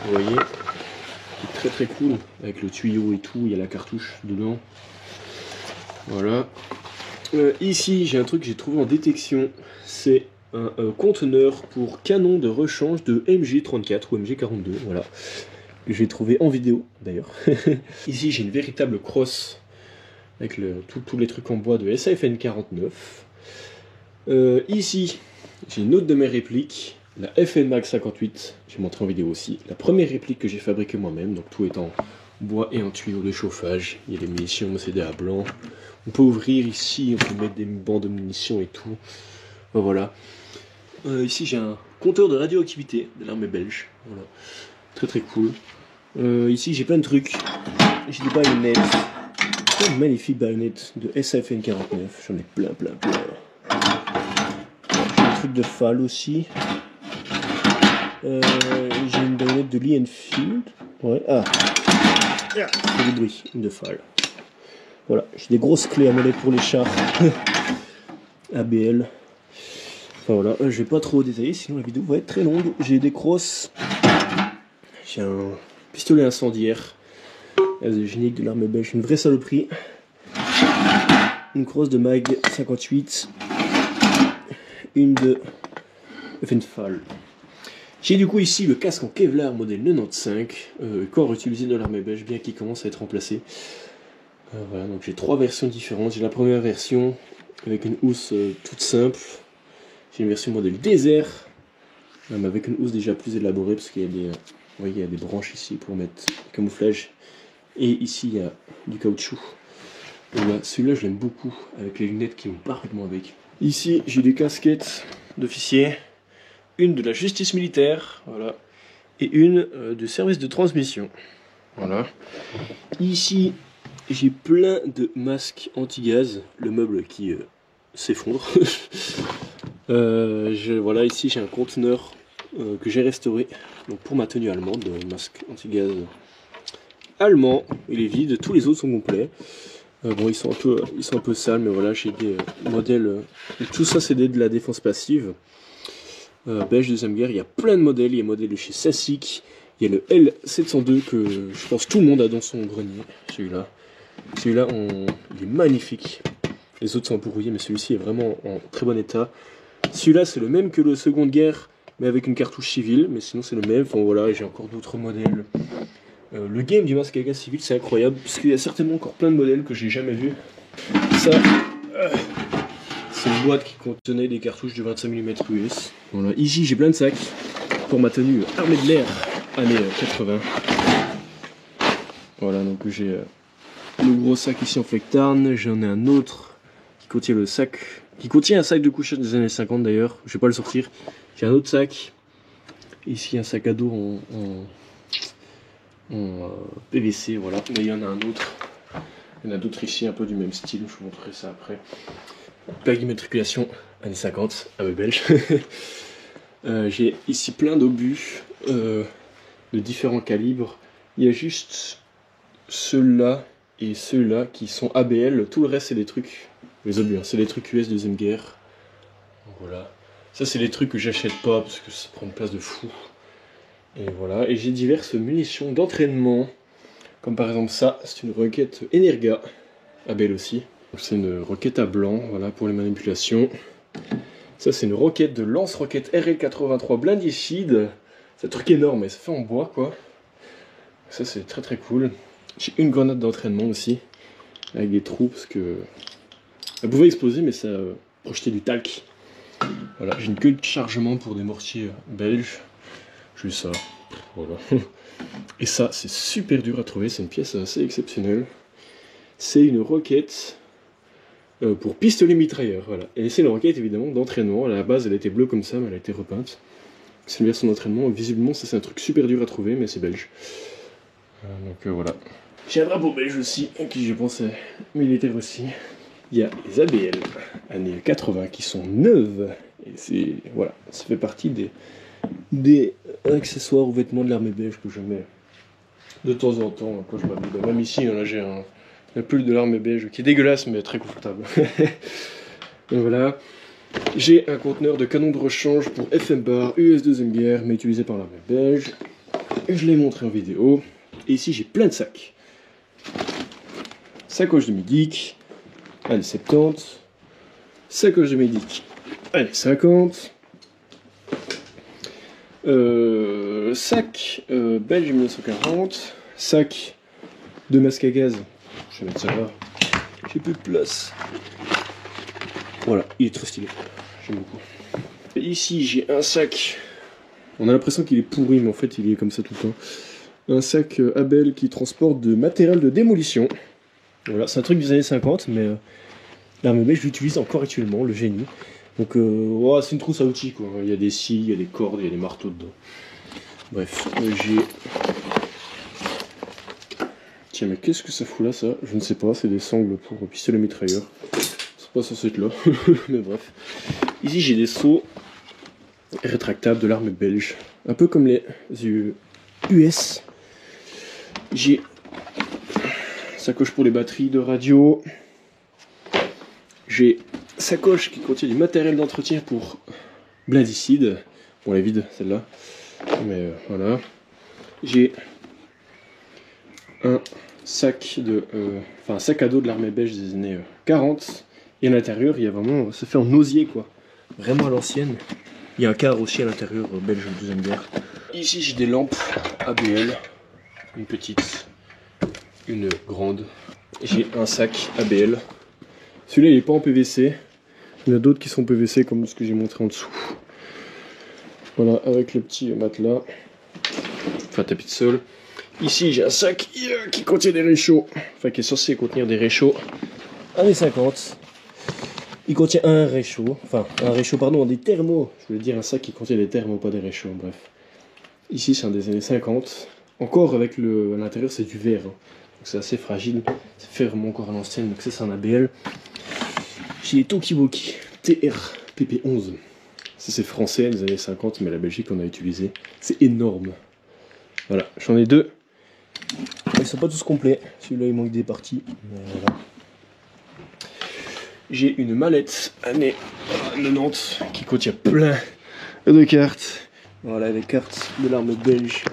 S1: vous voyez, qui est très très cool, avec le tuyau et tout, il y a la cartouche dedans. Voilà. Ici, j'ai un truc que j'ai trouvé en détection. C'est un conteneur pour canon de rechange de MG34 ou MG42. Voilà. Que j'ai trouvé en vidéo d'ailleurs. Ici, j'ai une véritable crosse avec tous les trucs en bois de SAFN 49. Ici, j'ai une autre de mes répliques. La FN Mag 58. J'ai montré en vidéo aussi. La première réplique que j'ai fabriquée moi-même. Donc tout est en bois et en tuyau de chauffage. Il y a des munitions, c'est des à blanc. On peut ouvrir ici, on peut mettre des bandes de munitions et tout. Voilà. Ici j'ai un compteur de radioactivité de l'armée belge. Voilà. Très très cool. Ici j'ai plein de trucs. J'ai des baïonnettes. Une magnifique baïonnette de SAFN 49. J'en ai plein. J'ai un truc de FAL aussi. J'ai une baïonnette de Lee Enfield. Ouais. Ah. C'est du bruit de FAL. Voilà, j'ai des grosses clés à molette pour les chars. ABL. Enfin voilà, je vais pas trop détailler, sinon la vidéo va être très longue. J'ai des crosses. J'ai un pistolet incendiaire Gaz génique de l'armée belge, une vraie saloperie. Une crosse de Mag 58. Une de Evenfall. J'ai du coup ici le casque en Kevlar modèle 95, encore utilisé dans l'armée belge, bien qu'il commence à être remplacé. Voilà, donc j'ai 3 versions différentes. J'ai la première version avec une housse toute simple. J'ai une version modèle désert, même avec une housse déjà plus élaborée, parce qu'il y a des, vous voyez, il y a des branches ici pour mettre le camouflage. Et ici il y a du caoutchouc. Voilà, celui-là je l'aime beaucoup, avec les lunettes qui vont parfaitement avec. Ici j'ai des casquettes d'officier, une de la justice militaire, voilà, et une du service de transmission. Voilà. Ici j'ai plein de masques anti-gaz, le meuble qui s'effondre. Voilà, ici j'ai un conteneur que j'ai restauré donc pour ma tenue allemande, masque anti-gaz allemand. Il est vide, tous les autres sont complets. Bon, ils sont un peu sales, mais voilà, j'ai des modèles. Tout ça, c'est de la défense passive. Belge deuxième guerre, il y a plein de modèles. Il y a un modèle de chez Sassic. Il y a le L702 que je pense tout le monde a dans son grenier. Celui-là. Celui-là, il est magnifique. Les autres sont un peu rouillés, mais celui-ci est vraiment en très bon état. Celui-là, c'est le même que le Seconde Guerre, mais avec une cartouche civile. Mais sinon, c'est le même. Enfin voilà, j'ai encore d'autres modèles. Le game du masque à gaz civil, c'est incroyable, parce qu'il y a certainement encore plein de modèles que j'ai jamais vus. Ça, c'est une boîte qui contenait des cartouches de 25 mm US. Voilà. Ici, j'ai plein de sacs pour ma tenue armée de l'air, années 80. Voilà, donc j'ai le gros sac ici en flectarn. J'en ai un autre qui contient un sac de couchage des années 50 d'ailleurs. Je vais pas le sortir. J'ai un autre sac. Ici, un sac à dos en PVC, voilà. Mais il y en a un autre. Il y en a d'autres ici, un peu du même style. Je vous montrerai ça après. Plaque d'immatriculation années 50, avec belge. J'ai ici plein d'obus de différents calibres. Il y a juste ceux-là et ceux-là qui sont ABL. Tout le reste, c'est des trucs, les obus, hein, c'est des trucs US deuxième guerre. Voilà. Ça, c'est des trucs que j'achète pas parce que ça prend une place de fou. Et voilà. Et j'ai diverses munitions d'entraînement. Comme par exemple ça, c'est une roquette Energa. ABL aussi. C'est une roquette à blanc, voilà, pour les manipulations. Ça, c'est une roquette de lance-roquette RL83 Blindicide. C'est un truc énorme, et ça fait en bois, quoi. Ça, c'est très très cool. J'ai une grenade d'entraînement aussi, avec des trous, parce que elle pouvait exploser, mais ça projetait du talc. Voilà, j'ai une queue de chargement pour des mortiers belges. J'ai ça. Voilà. Et ça, c'est super dur à trouver, c'est une pièce assez exceptionnelle. C'est une roquette pour pistolet mitrailleur, voilà. Et c'est une roquette évidemment d'entraînement. À la base, elle était bleue comme ça, mais elle a été repeinte. C'est une version d'entraînement. Visiblement, ça c'est un truc super dur à trouver, mais c'est belge. Donc voilà. J'ai un drapeau belge aussi, qui je pense est militaire aussi. Il y a les ABL années 80 qui sont neuves. Et c'est voilà, ça fait partie des accessoires ou vêtements de l'armée belge que je mets de temps en temps quand je m'habille. Même ici, là j'ai un pull de l'armée belge qui est dégueulasse mais très confortable. Donc voilà. J'ai un conteneur de canon de rechange pour FM-bar US deuxième guerre mais utilisé par l'armée belge. Je l'ai montré en vidéo. Et ici j'ai plein de sacs. Sacoche de Midic, allez 70. Sacoche de Midic, allez 50. Sac belge 1940. Sac de masque à gaz. Je vais mettre ça là. J'ai plus de place. Voilà, il est très stylé. J'aime beaucoup. Et ici j'ai un sac. On a l'impression qu'il est pourri, mais en fait il est comme ça tout le temps. Un sac Abel qui transporte de matériel de démolition. Voilà, c'est un truc des années 50, mais l'armée belge l'utilise encore actuellement, le génie. Donc oh, c'est une trousse à outils quoi. Il y a des scies, il y a des cordes, il y a des marteaux dedans. Bref, j'ai... Tiens, mais qu'est-ce que ça fout là, ça? Je ne sais pas, c'est des sangles pour pistolet mitrailleur. C'est pas censé être là, mais bref. Ici j'ai des seaux rétractables de l'armée belge, un peu comme les US. J'ai sacoche pour les batteries de radio. J'ai sacoche qui contient du matériel d'entretien pour Blindicide. Bon, elle est vide celle-là, mais voilà. J'ai un sac de, enfin sac à dos de l'armée belge des années 40. Et à l'intérieur, il y a vraiment, ça fait en osier quoi, vraiment à l'ancienne. Il y a un cadre aussi à l'intérieur belge de deuxième guerre. Ici j'ai des lampes ABL, une petite, une grande. J'ai un sac ABL. Celui-là il est pas en PVC. Il y en a d'autres qui sont PVC comme ce que j'ai montré en dessous. Voilà, avec le petit matelas, enfin tapis de sol. Ici j'ai un sac qui contient des réchauds, enfin qui est censé contenir des réchauds années 50. Il contient un réchaud, pardon, des thermos. Je voulais dire un sac qui contient des thermos, pas des réchauds, bref. Ici c'est un des années 50. Encore avec à l'intérieur c'est du verre, hein. Donc c'est assez fragile, c'est fait vraiment encore à l'ancienne, donc ça c'est un ABL. J'ai les Tokiwoki TR PP11. Ça c'est français des années 50, mais la Belgique on a utilisé. C'est énorme. Voilà, j'en ai deux. Ils sont pas tous complets. Celui-là il manque des parties. Voilà. J'ai une mallette année 90 qui contient plein de cartes. Voilà les cartes de l'armée belge.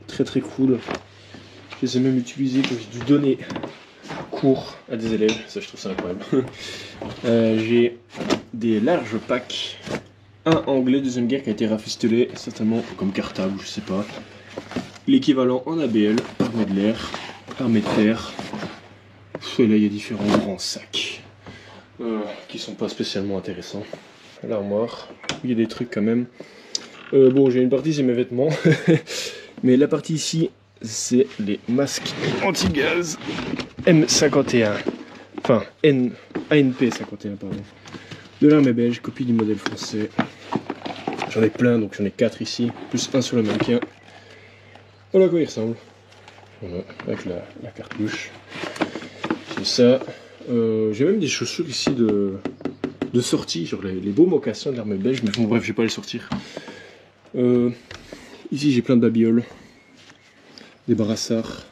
S1: Très très cool. Je les ai même utilisées quand j'ai dû donner cours à des élèves. Ça je trouve ça incroyable. J'ai des larges packs. Un anglais deuxième guerre qui a été rafistolé, certainement comme cartable, je sais pas. L'équivalent en ABL, armée de l'air, armée de terre. Et là il y a différents grands sacs qui sont pas spécialement intéressants. L'armoire, il y a des trucs quand même. Bon, j'ai une partie c'est mes vêtements, mais la partie ici c'est les masques anti-gaz M51, enfin ANP 51 pardon. De l'armée belge, copie du modèle français. J'en ai plein, donc j'en ai 4 ici, plus un sur le mannequin. Voilà à quoi il ressemble. Voilà, avec la cartouche. J'ai ça. J'ai même des chaussures ici de sortie, genre les beaux mocassins de l'armée belge, mais bon, bref, je vais pas les sortir. Ici j'ai plein de babioles, des brassards,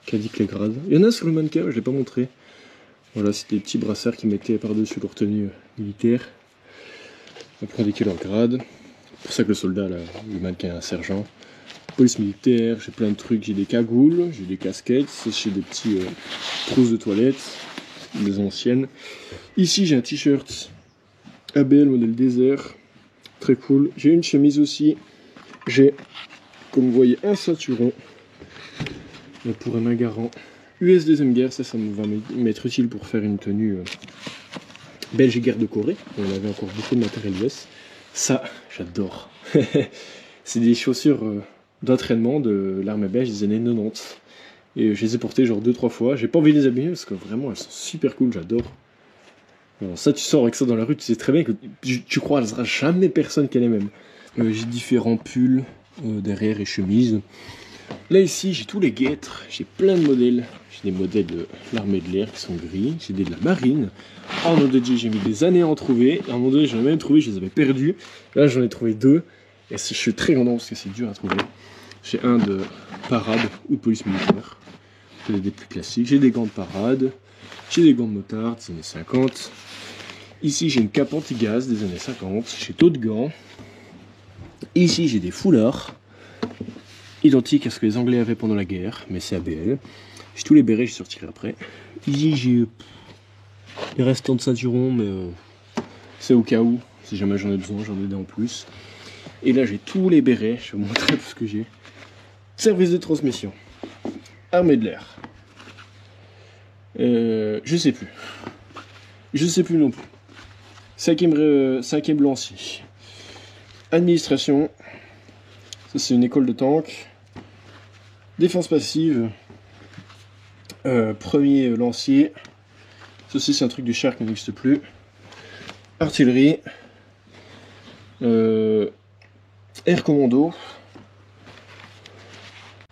S1: Cadic les grades. Il y en a sur le mannequin, je l'ai pas montré. Voilà, c'est des petits brassards qui mettaient par-dessus leur tenue militaire. Après indiquer leur grade. C'est pour ça que le soldat, là, le mannequin, un sergent. Police militaire, j'ai plein de trucs. J'ai des cagoules, j'ai des casquettes, j'ai des petits trousses de toilette, des anciennes. Ici, j'ai un t-shirt ABL modèle désert. Très cool. J'ai une chemise aussi. J'ai, comme vous voyez, un ceinturon. Pour un garant. US deuxième guerre, ça va m'être utile pour faire une tenue belge et guerre de Corée. On avait encore beaucoup de matériel US. Ça, j'adore. C'est des chaussures d'entraînement de l'armée belge des années 90. Et je les ai portées genre 2-3 fois. J'ai pas envie de les abîmer parce que vraiment elles sont super cool, j'adore. Alors ça, tu sors avec ça dans la rue, tu sais très bien que tu croiseras jamais personne qui a les mêmes. J'ai différents pulls derrière et chemises. Là ici j'ai tous les guêtres, j'ai plein de modèles. J'ai des modèles de l'armée de l'air qui sont gris, j'ai des de la marine. En nom de Dieu, j'ai mis des années à en trouver. À un moment donné j'en ai même trouvé, je les avais perdus. Là j'en ai trouvé 2. Et je suis très content parce que c'est dur à trouver. J'ai un de parade ou de police militaire. C'est des plus classiques. J'ai des gants de parade. J'ai des gants de motard des années 50. Ici j'ai une cape anti-gaz des années 50. J'ai d'autres gants. Ici j'ai des foulards. Identique à ce que les Anglais avaient pendant la guerre, mais c'est ABL. J'ai tous les bérets, je sortirai après. Ici j'ai les restants de ceinturon, mais c'est au cas où, si jamais j'en ai besoin, j'en ai des en plus. Et là j'ai tous les bérets, je vais vous montrer tout ce que j'ai. Service de transmission, armée de l'air. Je sais plus. Je sais plus non plus. Cinquième lancier. Administration. Ça c'est une école de tank. Défense passive. Premier lancier. Ceci c'est un truc du char qui n'existe plus. Artillerie. Air commando.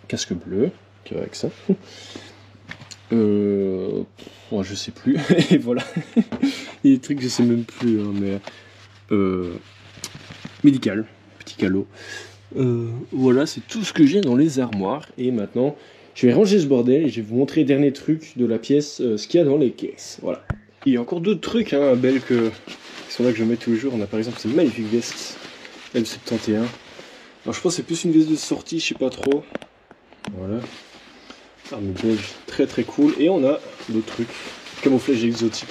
S1: Casque bleu. Qui va avec ça. Je sais plus. Et voilà. Il y a des trucs que je sais même plus. Hein, mais médical. Petit calot. Voilà, c'est tout ce que j'ai dans les armoires. Et maintenant, je vais ranger ce bordel et je vais vous montrer les derniers trucs de la pièce, ce qu'il y a dans les caisses. Voilà. Il y a encore d'autres trucs, hein, belles qui sont là que je mets tous les jours. On a par exemple cette magnifique veste M71. Alors je pense que c'est plus une veste de sortie, je sais pas trop. Voilà. arme belge, très très cool. Et on a d'autres trucs, camouflage exotique.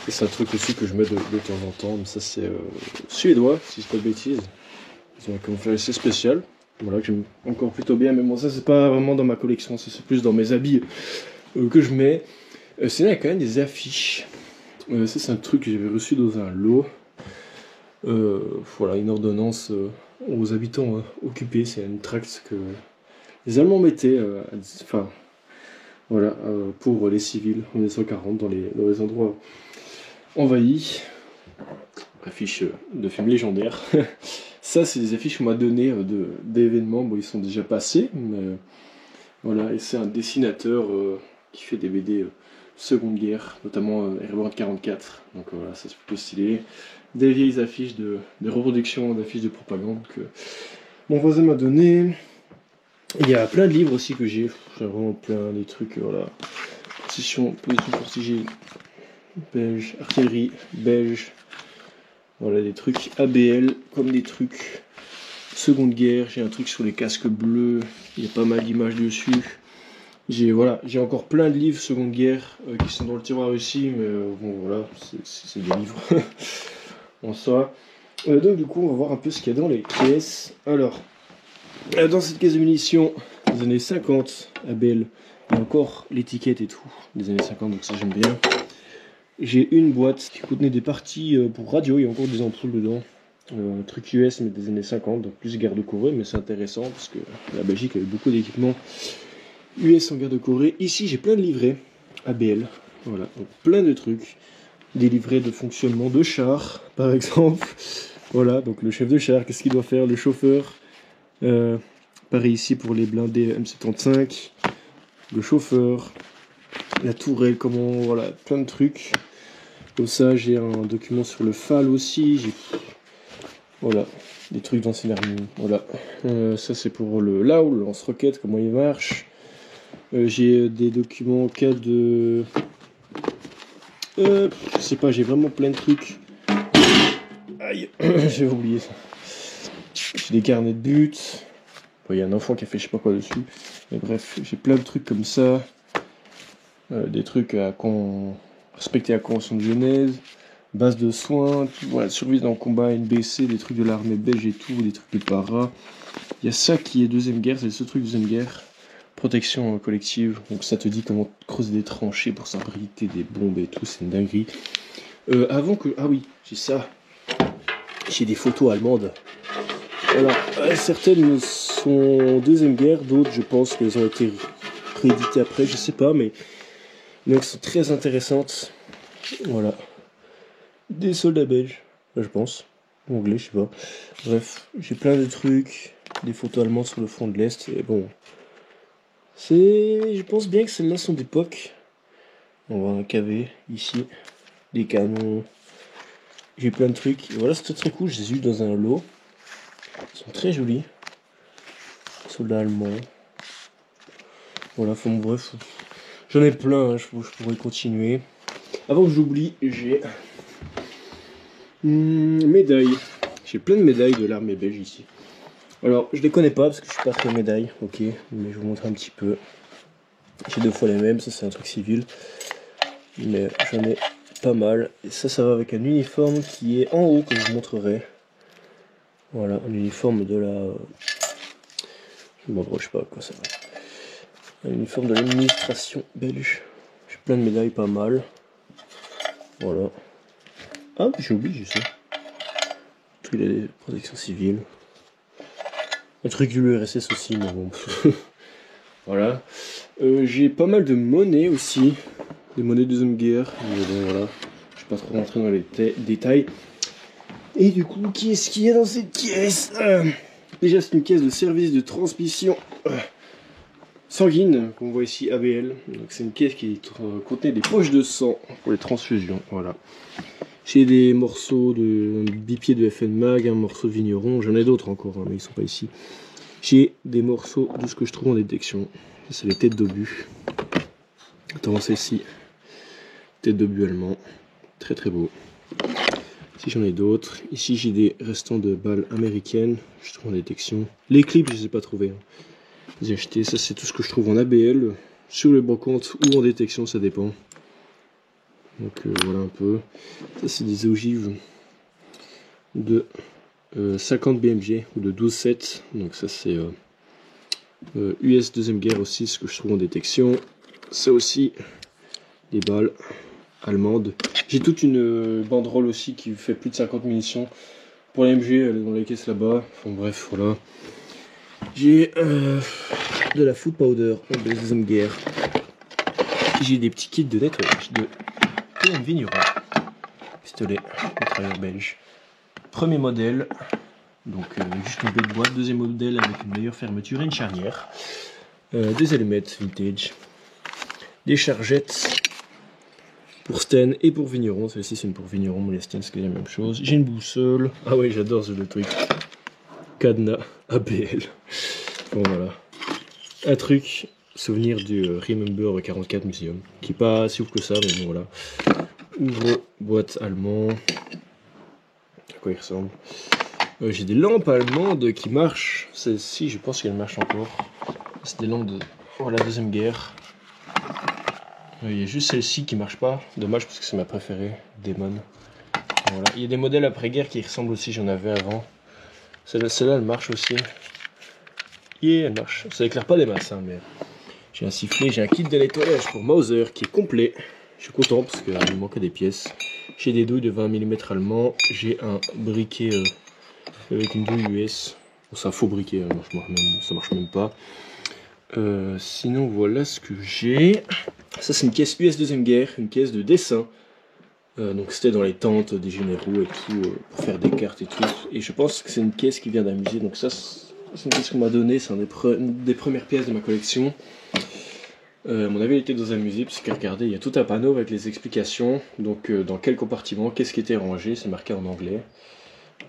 S1: Et c'est un truc aussi que je mets de temps en temps, mais ça c'est suédois, si je dis pas de bêtises. Ils ont un camouflage assez spécial, voilà, que j'aime encore plutôt bien, mais bon ça c'est pas vraiment dans ma collection, ça c'est plus dans mes habits que je mets. Sinon il y a quand même des affiches, ça c'est un truc que j'avais reçu dans un lot. Voilà, une ordonnance aux habitants occupés, c'est une tract que les Allemands mettaient, enfin voilà, pour les civils en 1940 dans les endroits envahis. Affiches de films légendaires. Ça, c'est des affiches qu'on m'a donné d'événements. Bon, ils sont déjà passés, mais voilà. Et c'est un dessinateur qui fait des BD Seconde Guerre, notamment Airborne 44. Donc voilà, ça c'est plutôt stylé. Des vieilles affiches de reproduction d'affiches de propagande que mon voisin m'a donné. Il y a plein de livres aussi que j'ai vraiment plein des trucs, voilà. Position fortigée belge, artillerie belge. Voilà, des trucs ABL, comme des trucs Seconde Guerre. J'ai un truc sur les casques bleus, il y a pas mal d'images dessus. J'ai encore plein de livres Seconde Guerre qui sont dans le tiroir ici, mais bon voilà, c'est des livres en soi. Donc du coup, on va voir un peu ce qu'il y a dans les caisses. Alors, dans cette caisse de munitions des années 50, ABL, il y a encore l'étiquette et tout, des années 50, donc ça j'aime bien. J'ai une boîte qui contenait des parties pour radio, il y a encore des ampoules dedans. Un truc US mais des années 50, donc plus guerre de Corée, mais c'est intéressant parce que la Belgique avait beaucoup d'équipements US en guerre de Corée. Ici j'ai plein de livrets ABL, voilà, donc plein de trucs. Des livrets de fonctionnement de char par exemple. Voilà, donc le chef de char, qu'est-ce qu'il doit faire, le chauffeur. Pareil ici pour les blindés M75, le chauffeur, la tourelle, comment, voilà, plein de trucs. Comme ça, j'ai un document sur le FAL aussi. Voilà, des trucs d'ancienne armée. Voilà, ça c'est pour le LAO, le lance-roquette, comment il marche. J'ai des documents en cas de. Je sais pas, j'ai vraiment plein de trucs. Aïe, j'ai oublié ça. J'ai des carnets de buts. Il y a un enfant qui a fait je sais pas quoi dessus. Mais bref, j'ai plein de trucs comme ça. Des trucs à respecter la Convention de Genève, base de soins, tout, voilà, survie dans le combat, NBC, des trucs de l'armée belge et tout, des trucs de para. Il y a ça qui est Deuxième Guerre, c'est le seul truc Deuxième Guerre. Protection collective, donc ça te dit comment creuser des tranchées pour s'abriter des bombes et tout, c'est une dinguerie. Avant que... Ah oui, j'ai ça. J'ai des photos allemandes. Alors, certaines sont Deuxième Guerre, d'autres je pense qu'elles ont été rééditées après, je sais pas, mais il y en a qui sont très intéressantes. Voilà. Des soldats belges, je pense. Anglais, je sais pas. Bref, j'ai plein de trucs. Des photos allemandes sur le front de l'Est. Et bon. Je pense bien que celles-là sont d'époque. On voit un KV ici. Des canons. J'ai plein de trucs. Et voilà, c'est très cool. Je les ai eu dans un lot. Ils sont très jolis. Soldats allemands. Voilà, enfin bref. J'en ai plein, hein. Je pourrais continuer. Avant que j'oublie, j'ai médailles. J'ai plein de médailles de l'armée belge ici. Alors, je les connais pas parce que je suis pas très médaille, ok, mais je vais vous montrer un petit peu. J'ai deux fois les mêmes, ça c'est un truc civil, mais j'en ai pas mal. Et ça va avec un uniforme qui est en haut que je vous montrerai. Voilà, un uniforme de la... Je m'approche pas à quoi ça va. Un uniforme de l'administration belge. J'ai plein de médailles, pas mal. Voilà. Ah, j'ai oublié ça. Il a des protections civiles. Un truc du URSS aussi, mais bon. Voilà. J'ai pas mal de monnaies aussi. Des monnaies de Deuxième Guerre. Mais bon, voilà. Je vais pas trop rentrer dans les détails. Et du coup, qu'est-ce qu'il y a dans cette caisse? Déjà, c'est une caisse de service de transmission sanguine, qu'on voit ici, ABL. Donc, c'est une caisse qui contenait des poches de sang pour les transfusions. Voilà. J'ai des morceaux de bipied de FN Mag, un morceau de vigneron, j'en ai d'autres encore, hein, mais ils sont pas ici. J'ai des morceaux de ce que je trouve en détection. C'est les têtes d'obus. Attends, celle-ci. Tête d'obus allemand. Très très beau. Ici j'en ai d'autres. Ici j'ai des restants de balles américaines. Je trouve en détection. Les clips je les ai pas trouvés. Hein. J'ai acheté. Ça c'est tout ce que je trouve en ABL. sur le brocante ou en détection, ça dépend. Donc voilà un peu. Ça c'est des ogives de 50 BMG ou de 12,7. Donc ça c'est US deuxième guerre aussi, ce que je trouve en détection. Ça aussi des balles allemandes. J'ai toute une banderole aussi qui fait plus de 50 munitions. Pour la MG, elle est dans les caisses là-bas. Enfin bref, voilà. J'ai de la food powder en deuxième guerre. J'ai des petits kits de nettoyage de PM Vigneron. Pistolet, mitrailleur belge. Premier modèle, donc juste une bête boîte. Deuxième modèle avec une meilleure fermeture et une charnière. Des allumettes vintage. Des chargettes pour Sten et pour Vigneron. Celle-ci c'est une pour Vigneron, mais les Sten c'est la même chose. J'ai une boussole. Ah ouais, j'adore ce truc. Cadenas ABL. Bon voilà. Un truc, souvenir du Remember 44 Museum. Qui est pas si ouf que ça, mais bon voilà. Ouvre boîte allemand. À quoi il ressemble? J'ai des lampes allemandes qui marchent. Celle-ci, je pense qu'elle marche encore. C'est des lampes de la deuxième guerre. Il y a juste celle-ci qui marche pas. Dommage parce que c'est ma préférée, Demon. Voilà. Il y a des modèles après-guerre qui ressemblent aussi, j'en avais avant. Celle-là, elle marche aussi. Yeah, elle marche. Ça éclaire pas des masses, hein, mais j'ai un sifflet, j'ai un kit de nettoyage pour Mauser qui est complet. Je suis content parce qu'il me manquait des pièces. J'ai des douilles de 20 mm allemand. J'ai un briquet avec une douille US. Bon, c'est un faux briquet, hein, ça marche même pas. Sinon, voilà ce que j'ai. Ça, c'est une caisse US deuxième guerre, une caisse de dessin. Donc, c'était dans les tentes des généraux et tout, pour faire des cartes et tout. Et je pense que c'est une caisse qui vient d'un musée. Donc, ça, c'est une caisse qu'on m'a donnée. C'est une des premières pièces de ma collection. À mon avis, il était dans un musée, parce que regardez, il y a tout un panneau avec les explications. Donc, dans quel compartiment, qu'est-ce qui était rangé, c'est marqué en anglais.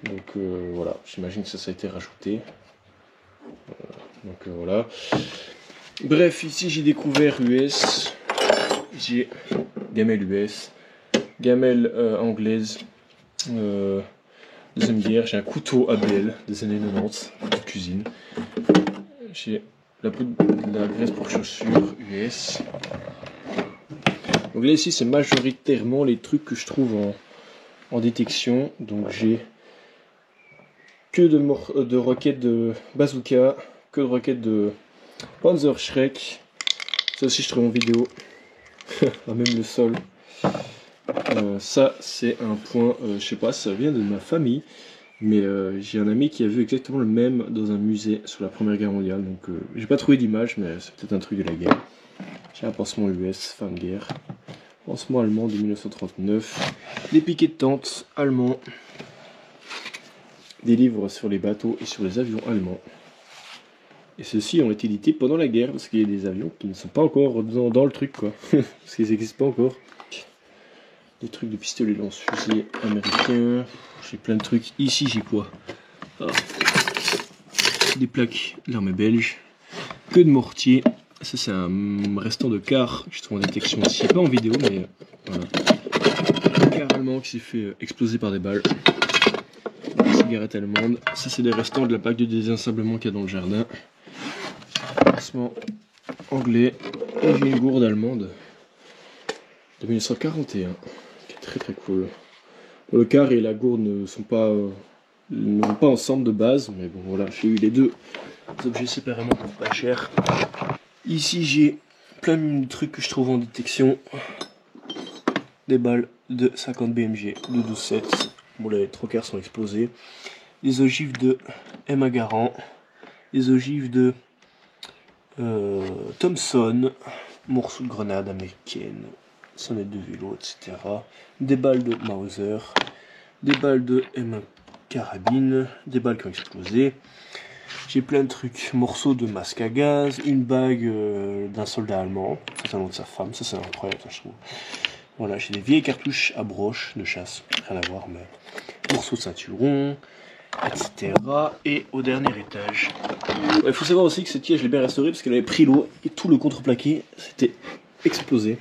S1: Donc, voilà, j'imagine que ça a été rajouté. Donc, voilà. Bref, ici, j'ai découvert US. J'ai gamelle US, gamelle anglaise, deuxième guerre. J'ai un couteau ABL des années 90 de cuisine. J'ai la graisse pour chaussures US. Donc là ici c'est majoritairement les trucs que je trouve en détection. Donc j'ai que de roquettes de bazooka, que de roquettes de Panzer Schreck. Ça aussi je trouve en vidéo. Ah, même le sol. Ça c'est un point, je sais pas, ça vient de ma famille. Mais j'ai un ami qui a vu exactement le même dans un musée sur la Première Guerre mondiale. Donc j'ai pas trouvé d'image, mais c'est peut-être un truc de la guerre. J'ai un pansement US, fin de guerre. Pansement allemand de 1939. Des piquets de tente allemands. Des livres sur les bateaux et sur les avions allemands. Et ceux-ci ont été édités pendant la guerre, parce qu'il y a des avions qui ne sont pas encore dans le truc, quoi. Parce qu'ils n'existent pas encore. Des trucs de pistolets lance-fusées américains. J'ai plein de trucs. Ici, j'ai quoi? Des plaques d'armée belge. Que de mortier. Ça, c'est un restant de car que je trouve en détection ici. Pas en vidéo, mais voilà. Un car allemand qui s'est fait exploser par des balles. Des cigarettes allemandes. Ça, c'est des restants de la plaque de désensablement qu'il y a dans le jardin. Pansement anglais. Et j'ai une gourde allemande de 1941. Très très cool. Le car et la gourde ne vont pas ensemble de base, mais bon voilà, j'ai eu les deux objets séparément pour pas cher. Ici j'ai plein de trucs que je trouve en détection. Des balles de 50 BMG de 12,7. Bon là les trois quarts sont explosés. Des ogives de Emma Garand. Des ogives de Thompson. Morceaux de grenade américaine. Sonnette de vélo, etc. Des balles de Mauser, des balles de M1 carabine, des balles qui ont explosé. J'ai plein de trucs, morceaux de masque à gaz, une bague d'un soldat allemand, certainement de sa femme, ça c'est incroyable, ça, je trouve. Voilà, j'ai des vieilles cartouches à broche de chasse, rien à voir, mais morceaux de ceinturon, etc. Et au dernier étage, il faut savoir aussi que cette pièce je l'ai bien restaurée parce qu'elle avait pris l'eau et tout le contreplaqué s'était explosé.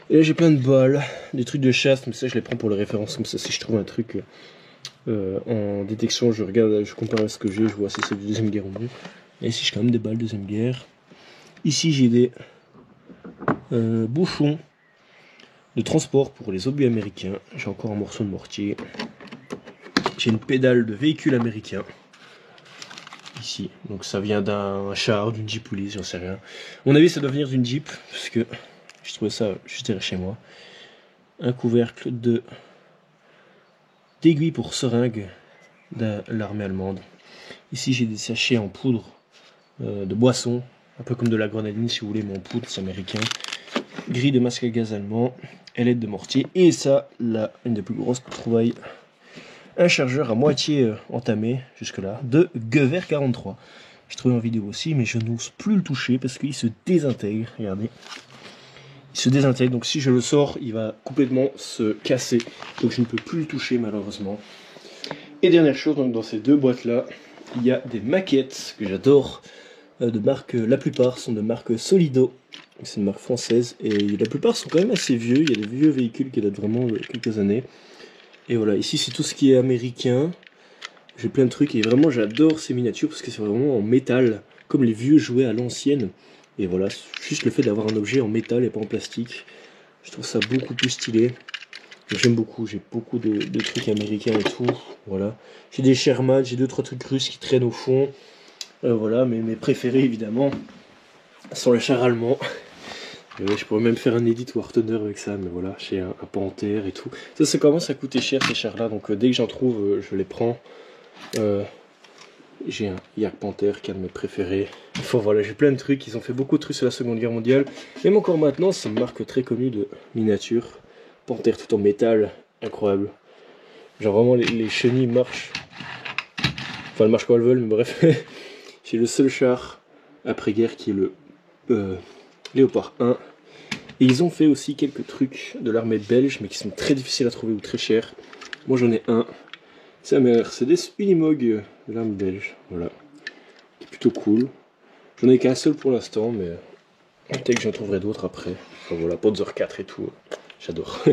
S1: Et là j'ai plein de balles, des trucs de chasse, mais ça je les prends pour les références, comme ça si je trouve un truc en détection, je regarde, je compare à ce que j'ai, je vois si c'est de deuxième guerre ou non. Et ici j'ai quand même des balles deuxième guerre. Ici j'ai des Bouchon de transport pour les obus américains. J'ai encore un morceau de mortier. J'ai une pédale de véhicule américain. Ici. Donc ça vient d'un char, d'une Jeep Police, j'en sais rien. À mon avis, ça doit venir d'une Jeep, parce que je trouvais ça juste derrière chez moi. Un couvercle d'aiguilles pour seringue de l'armée allemande. Ici, j'ai des sachets en poudre de boisson, un peu comme de la grenadine si vous voulez, mais en poudre, c'est américain. Grille de masque à gaz allemand, ailette de mortier, et ça, là, une des plus grosses trouvailles, un chargeur à moitié entamé, jusque-là, de Gewehr 43. J'ai trouvé en vidéo aussi, mais je n'ose plus le toucher parce qu'il se désintègre, regardez. Il se désintègre, donc si je le sors, il va complètement se casser, donc je ne peux plus le toucher malheureusement. Et dernière chose, donc dans ces deux boîtes-là, il y a des maquettes que j'adore, de marque, la plupart sont de marque Solido. C'est une marque française et la plupart sont quand même assez vieux. Il y a des vieux véhicules qui datent vraiment de quelques années. Et voilà, ici c'est tout ce qui est américain. J'ai plein de trucs et vraiment j'adore ces miniatures parce que c'est vraiment en métal, comme les vieux jouets à l'ancienne. Et voilà, juste le fait d'avoir un objet en métal et pas en plastique, je trouve ça beaucoup plus stylé. J'aime beaucoup, j'ai beaucoup de trucs américains et tout. Voilà, j'ai des Sherman, j'ai 2-3 trucs russes qui traînent au fond. Voilà, mais mes préférés évidemment sont les chars allemands. Je pourrais même faire un edit War Thunder avec ça, mais voilà, j'ai un Panther et tout. Ça commence à coûter cher ces chars là, donc dès que j'en trouve, je les prends. J'ai un Yak Panther qui est un de mes préférés. Enfin voilà, j'ai plein de trucs, ils ont fait beaucoup de trucs sur la Seconde Guerre mondiale. Même encore maintenant, c'est une marque très connue de miniatures. Panther tout en métal, incroyable. Genre vraiment les chenilles marchent. Enfin elles marchent quand elles veulent, mais bref. J'ai le seul char après-guerre qui est le Léopard 1. Et ils ont fait aussi quelques trucs de l'armée belge, mais qui sont très difficiles à trouver ou très chers. Moi j'en ai un. C'est un Mercedes Unimog de l'armée belge. Voilà. Qui est plutôt cool. J'en ai qu'un seul pour l'instant, mais peut-être que j'en trouverai d'autres après. Enfin voilà, Panzer 4 et tout. J'adore.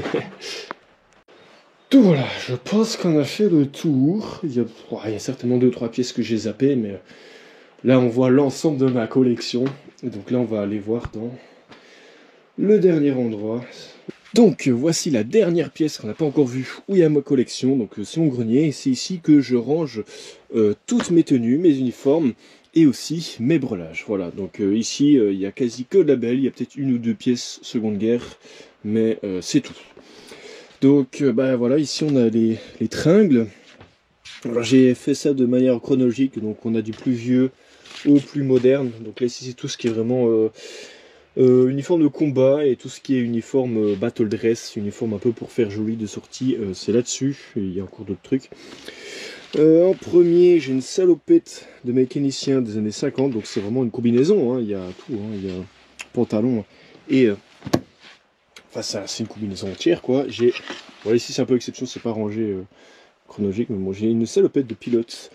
S1: Tout voilà, je pense qu'on a fait le tour. Il y a certainement 2-3 pièces que j'ai zappées, mais là on voit l'ensemble de ma collection. Et donc là on va aller voir dans le dernier endroit. Donc voici la dernière pièce qu'on n'a pas encore vue où il y a ma collection. Donc c'est mon grenier et c'est ici que je range toutes mes tenues, mes uniformes et aussi mes brelages. Voilà, donc ici il n'y a quasi que de la belle. Il y a peut-être 1 ou 2 pièces Seconde Guerre, mais c'est tout. Donc bah voilà, ici on a les tringles. Alors j'ai fait ça de manière chronologique, donc on a du plus vieux au plus moderne. Donc là ici c'est tout ce qui est vraiment uniforme de combat et tout ce qui est uniforme battle dress, uniforme un peu pour faire joli de sortie, c'est là-dessus. Il y a encore d'autres trucs. En premier, j'ai une salopette de mécanicien des années 50, donc c'est vraiment une combinaison, hein. Il y a tout, hein. Il y a pantalon et enfin c'est une combinaison entière quoi. J'ai, voilà, ici c'est un peu exception, c'est pas rangé chronologique, mais bon, j'ai une salopette de pilote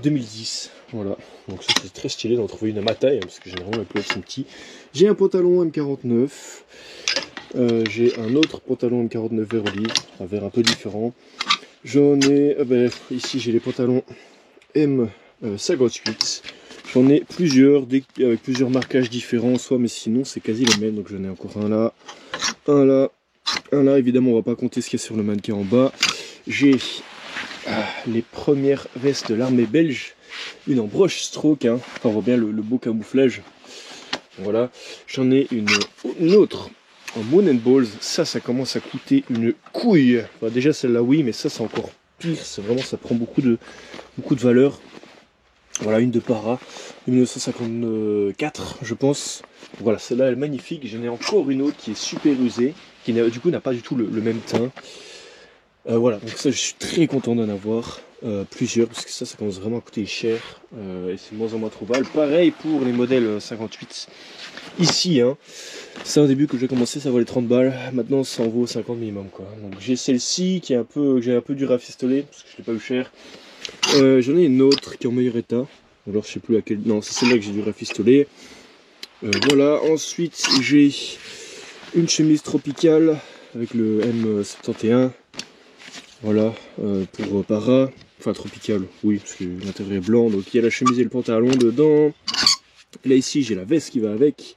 S1: 2010, voilà, donc ça c'est très stylé d'en trouver une à ma taille, hein, parce que généralement les pilotes sont petits. J'ai un pantalon M49, j'ai un autre pantalon M49 vert olive, un vert un peu différent. J'en ai, ici j'ai les pantalons M58, j'en ai plusieurs, avec plusieurs marquages différents, soit, mais sinon c'est quasi les mêmes, donc j'en ai encore un là, un là, un là, évidemment on va pas compter ce qu'il y a sur le mannequin en bas. J'ai les premières vestes de l'armée belge, une en broche stroke, hein. Enfin, on voit bien le beau camouflage. Voilà, j'en ai une autre en Moon and Balls. Ça commence à coûter une couille. Enfin, déjà celle-là oui, mais ça c'est encore pire. C'est vraiment, ça prend beaucoup de valeur. Voilà, une de para, 1954 je pense. Voilà, celle-là elle est magnifique. J'en ai encore une autre qui est super usée, qui du coup n'a pas du tout le même teint. Voilà, donc ça je suis très content d'en avoir plusieurs, parce que ça commence vraiment à coûter cher, et c'est de moins en moins trouvable. Pareil pour les modèles 58 ici, hein. Ça au début que j'ai commencé ça valait 30 balles, maintenant ça en vaut 50 minimum quoi. Donc j'ai celle-ci qui est que j'ai un peu dû rafistoler, parce que je l'ai pas eu cher. J'en ai une autre qui est en meilleur état, alors je sais plus laquelle, non c'est celle-là que j'ai dû rafistoler. Voilà, ensuite j'ai une chemise tropicale avec le M71. Voilà, pour para, enfin tropical, oui, parce que l'intérieur est blanc, donc il y a la chemise et le pantalon dedans. Là ici j'ai la veste qui va avec,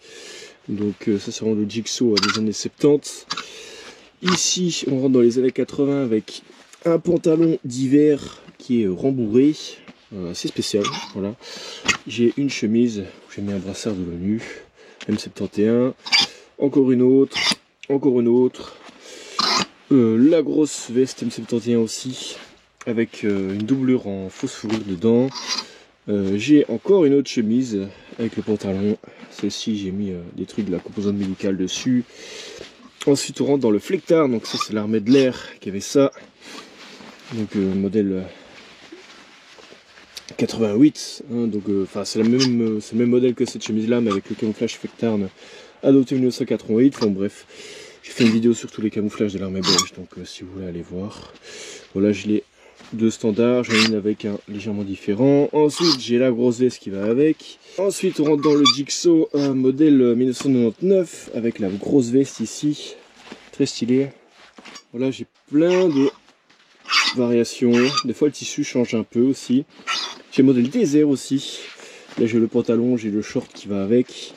S1: Donc ça c'est vraiment le Jigsaw des années 70. Ici on rentre dans les années 80 avec un pantalon d'hiver qui est rembourré, assez spécial. Voilà. J'ai une chemise où j'ai mis un brassard de l'ONU, M71, encore une autre, la grosse veste M71 aussi, avec une doublure en fausse fourrure dedans. J'ai encore une autre chemise avec le pantalon. Celle-ci j'ai mis des trucs de la composante médicale dessus. Ensuite on rentre dans le flectard, donc ça c'est l'armée de l'air qui avait ça. Donc modèle 88, hein, donc c'est le même modèle que cette chemise là, mais avec le camouflage flectard adopté en 1988. Enfin bref, j'ai fait une vidéo sur tous les camouflages de l'armée belge, donc si vous voulez aller voir. Voilà, je l'ai deux standards, j'en ai une avec un légèrement différent. Ensuite j'ai la grosse veste qui va avec. Ensuite on rentre dans le Jigsaw modèle 1999 avec la grosse veste ici, très stylée. Voilà, j'ai plein de variations, des fois le tissu change un peu aussi. J'ai le modèle désert aussi, là j'ai le pantalon, j'ai le short qui va avec.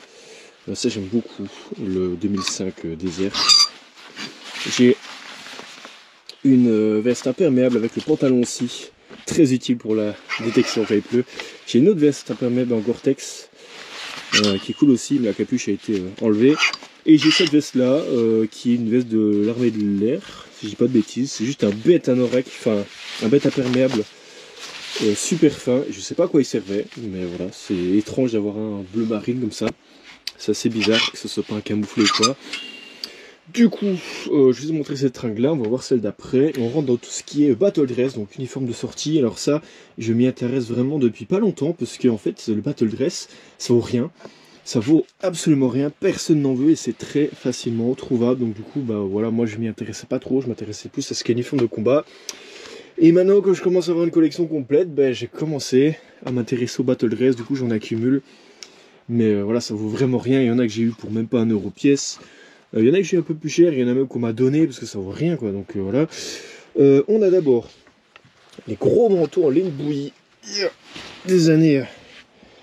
S1: Ça j'aime beaucoup, le 2005 désert. J'ai une veste imperméable avec le pantalon aussi, très utile pour la détection quand il pleut. J'ai une autre veste imperméable en Gore-Tex qui est cool aussi, mais la capuche a été enlevée. Et j'ai cette veste là qui est une veste de l'armée de l'air, si je dis pas de bêtises. C'est juste un bête anorak, enfin un bête imperméable super fin. Je sais pas à quoi il servait, mais voilà, c'est étrange d'avoir un bleu marine comme ça. C'est assez bizarre que ce soit pas un camouflé ou quoi. Du coup, je vais vous montrer cette tringle là, on va voir celle d'après. On rentre dans tout ce qui est battle dress, donc uniforme de sortie. Alors ça, je m'y intéresse vraiment depuis pas longtemps, parce qu'en fait, le battle dress, ça vaut rien. Ça vaut absolument rien, personne n'en veut et c'est très facilement trouvable. Donc du coup, bah voilà, moi je m'y intéressais pas trop, je m'intéressais plus à ce qu'est uniforme de combat. Et maintenant que je commence à avoir une collection complète, bah, j'ai commencé à m'intéresser au battle dress, du coup j'en accumule. Mais voilà, ça vaut vraiment rien, il y en a que j'ai eu pour même pas 1 euro pièce. Il y en a que j'ai eu un peu plus cher, il y en a même qu'on m'a donné parce que ça vaut rien quoi, donc voilà. On a d'abord les gros manteaux en laine bouillie des années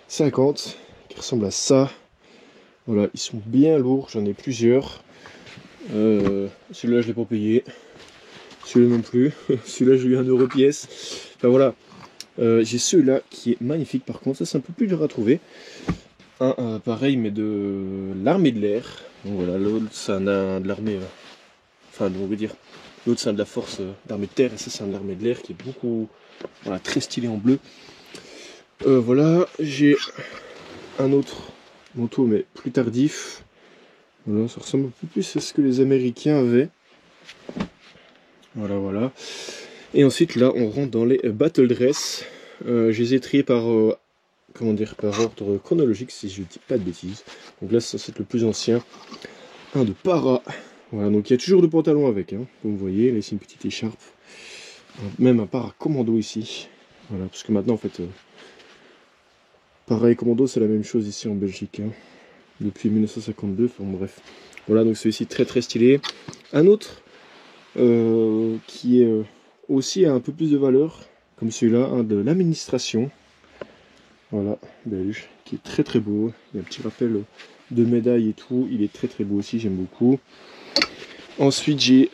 S1: 50 qui ressemblent à ça. Voilà, ils sont bien lourds, j'en ai plusieurs. Celui-là je l'ai pas payé, celui-là non plus, celui-là j'ai eu 1 euro pièce. Enfin voilà, j'ai celui-là qui est magnifique par contre, ça c'est un peu plus dur à trouver. Un pareil mais de l'armée de l'air. Donc voilà, l'autre c'est un de l'armée, enfin on veut dire, l'autre c'est un de la force d'armée de terre et ça c'est un de l'armée de l'air qui est beaucoup, voilà, très stylé en bleu. Voilà, j'ai un autre manteau mais plus tardif. Voilà, ça ressemble un peu plus à ce que les Américains avaient. Voilà, voilà. Et ensuite là on rentre dans les battle dress. Je les ai triés par comment dire, par ordre chronologique si je dis pas de bêtises. Donc là c'est le plus ancien, un de para. Voilà, donc il y a toujours de pantalon avec, hein, comme vous voyez, là ici une petite écharpe, même un para commando ici. Voilà, parce que maintenant en fait para et commando c'est la même chose ici en Belgique, hein, depuis 1952. Enfin bref, voilà, donc celui-ci très très stylé. Un autre qui est aussi a un peu plus de valeur, comme celui-là, un de l'administration. Voilà, belge, qui est très très beau. Il y a un petit rappel de médaille et tout. Il est très très beau aussi, j'aime beaucoup. Ensuite, j'ai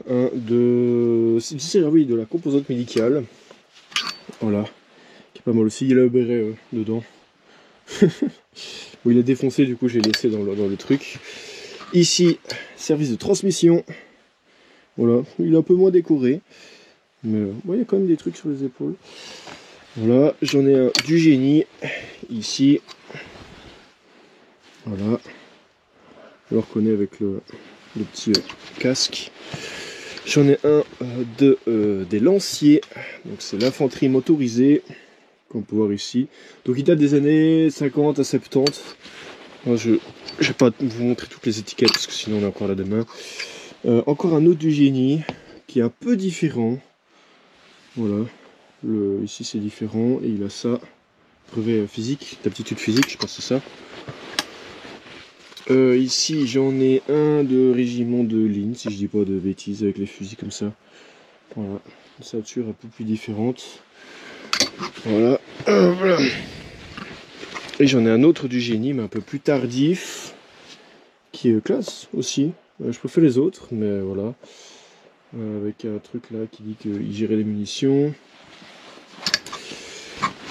S1: un de... oui, de la composante médicale. Voilà, qui est pas mal aussi. Il y a le béret dedans. Bon, il a défoncé, du coup, j'ai laissé dans le truc. Ici, service de transmission. Voilà, il est un peu moins décoré. Mais bon, il y a quand même des trucs sur les épaules. Voilà, j'en ai un du génie, ici, voilà, je le reconnais avec le petit casque. J'en ai un des lanciers, donc c'est l'infanterie motorisée, qu'on peut voir ici. Donc il date des années 50 à 70. Moi, je vais pas vous montrer toutes les étiquettes, parce que sinon on est encore là demain. Encore un autre du génie, qui est un peu différent, voilà. Ici c'est différent et il a ça, brevet physique, d'aptitude physique, je pense que c'est ça. Ici j'en ai un de régiment de ligne, si je dis pas de bêtises, avec les fusils comme ça. Voilà, une ceinture un peu plus différente. Voilà, voilà. Et j'en ai un autre du génie, mais un peu plus tardif. qui est classe aussi. Je préfère les autres, mais voilà. Avec un truc là qui dit qu'il gérait les munitions.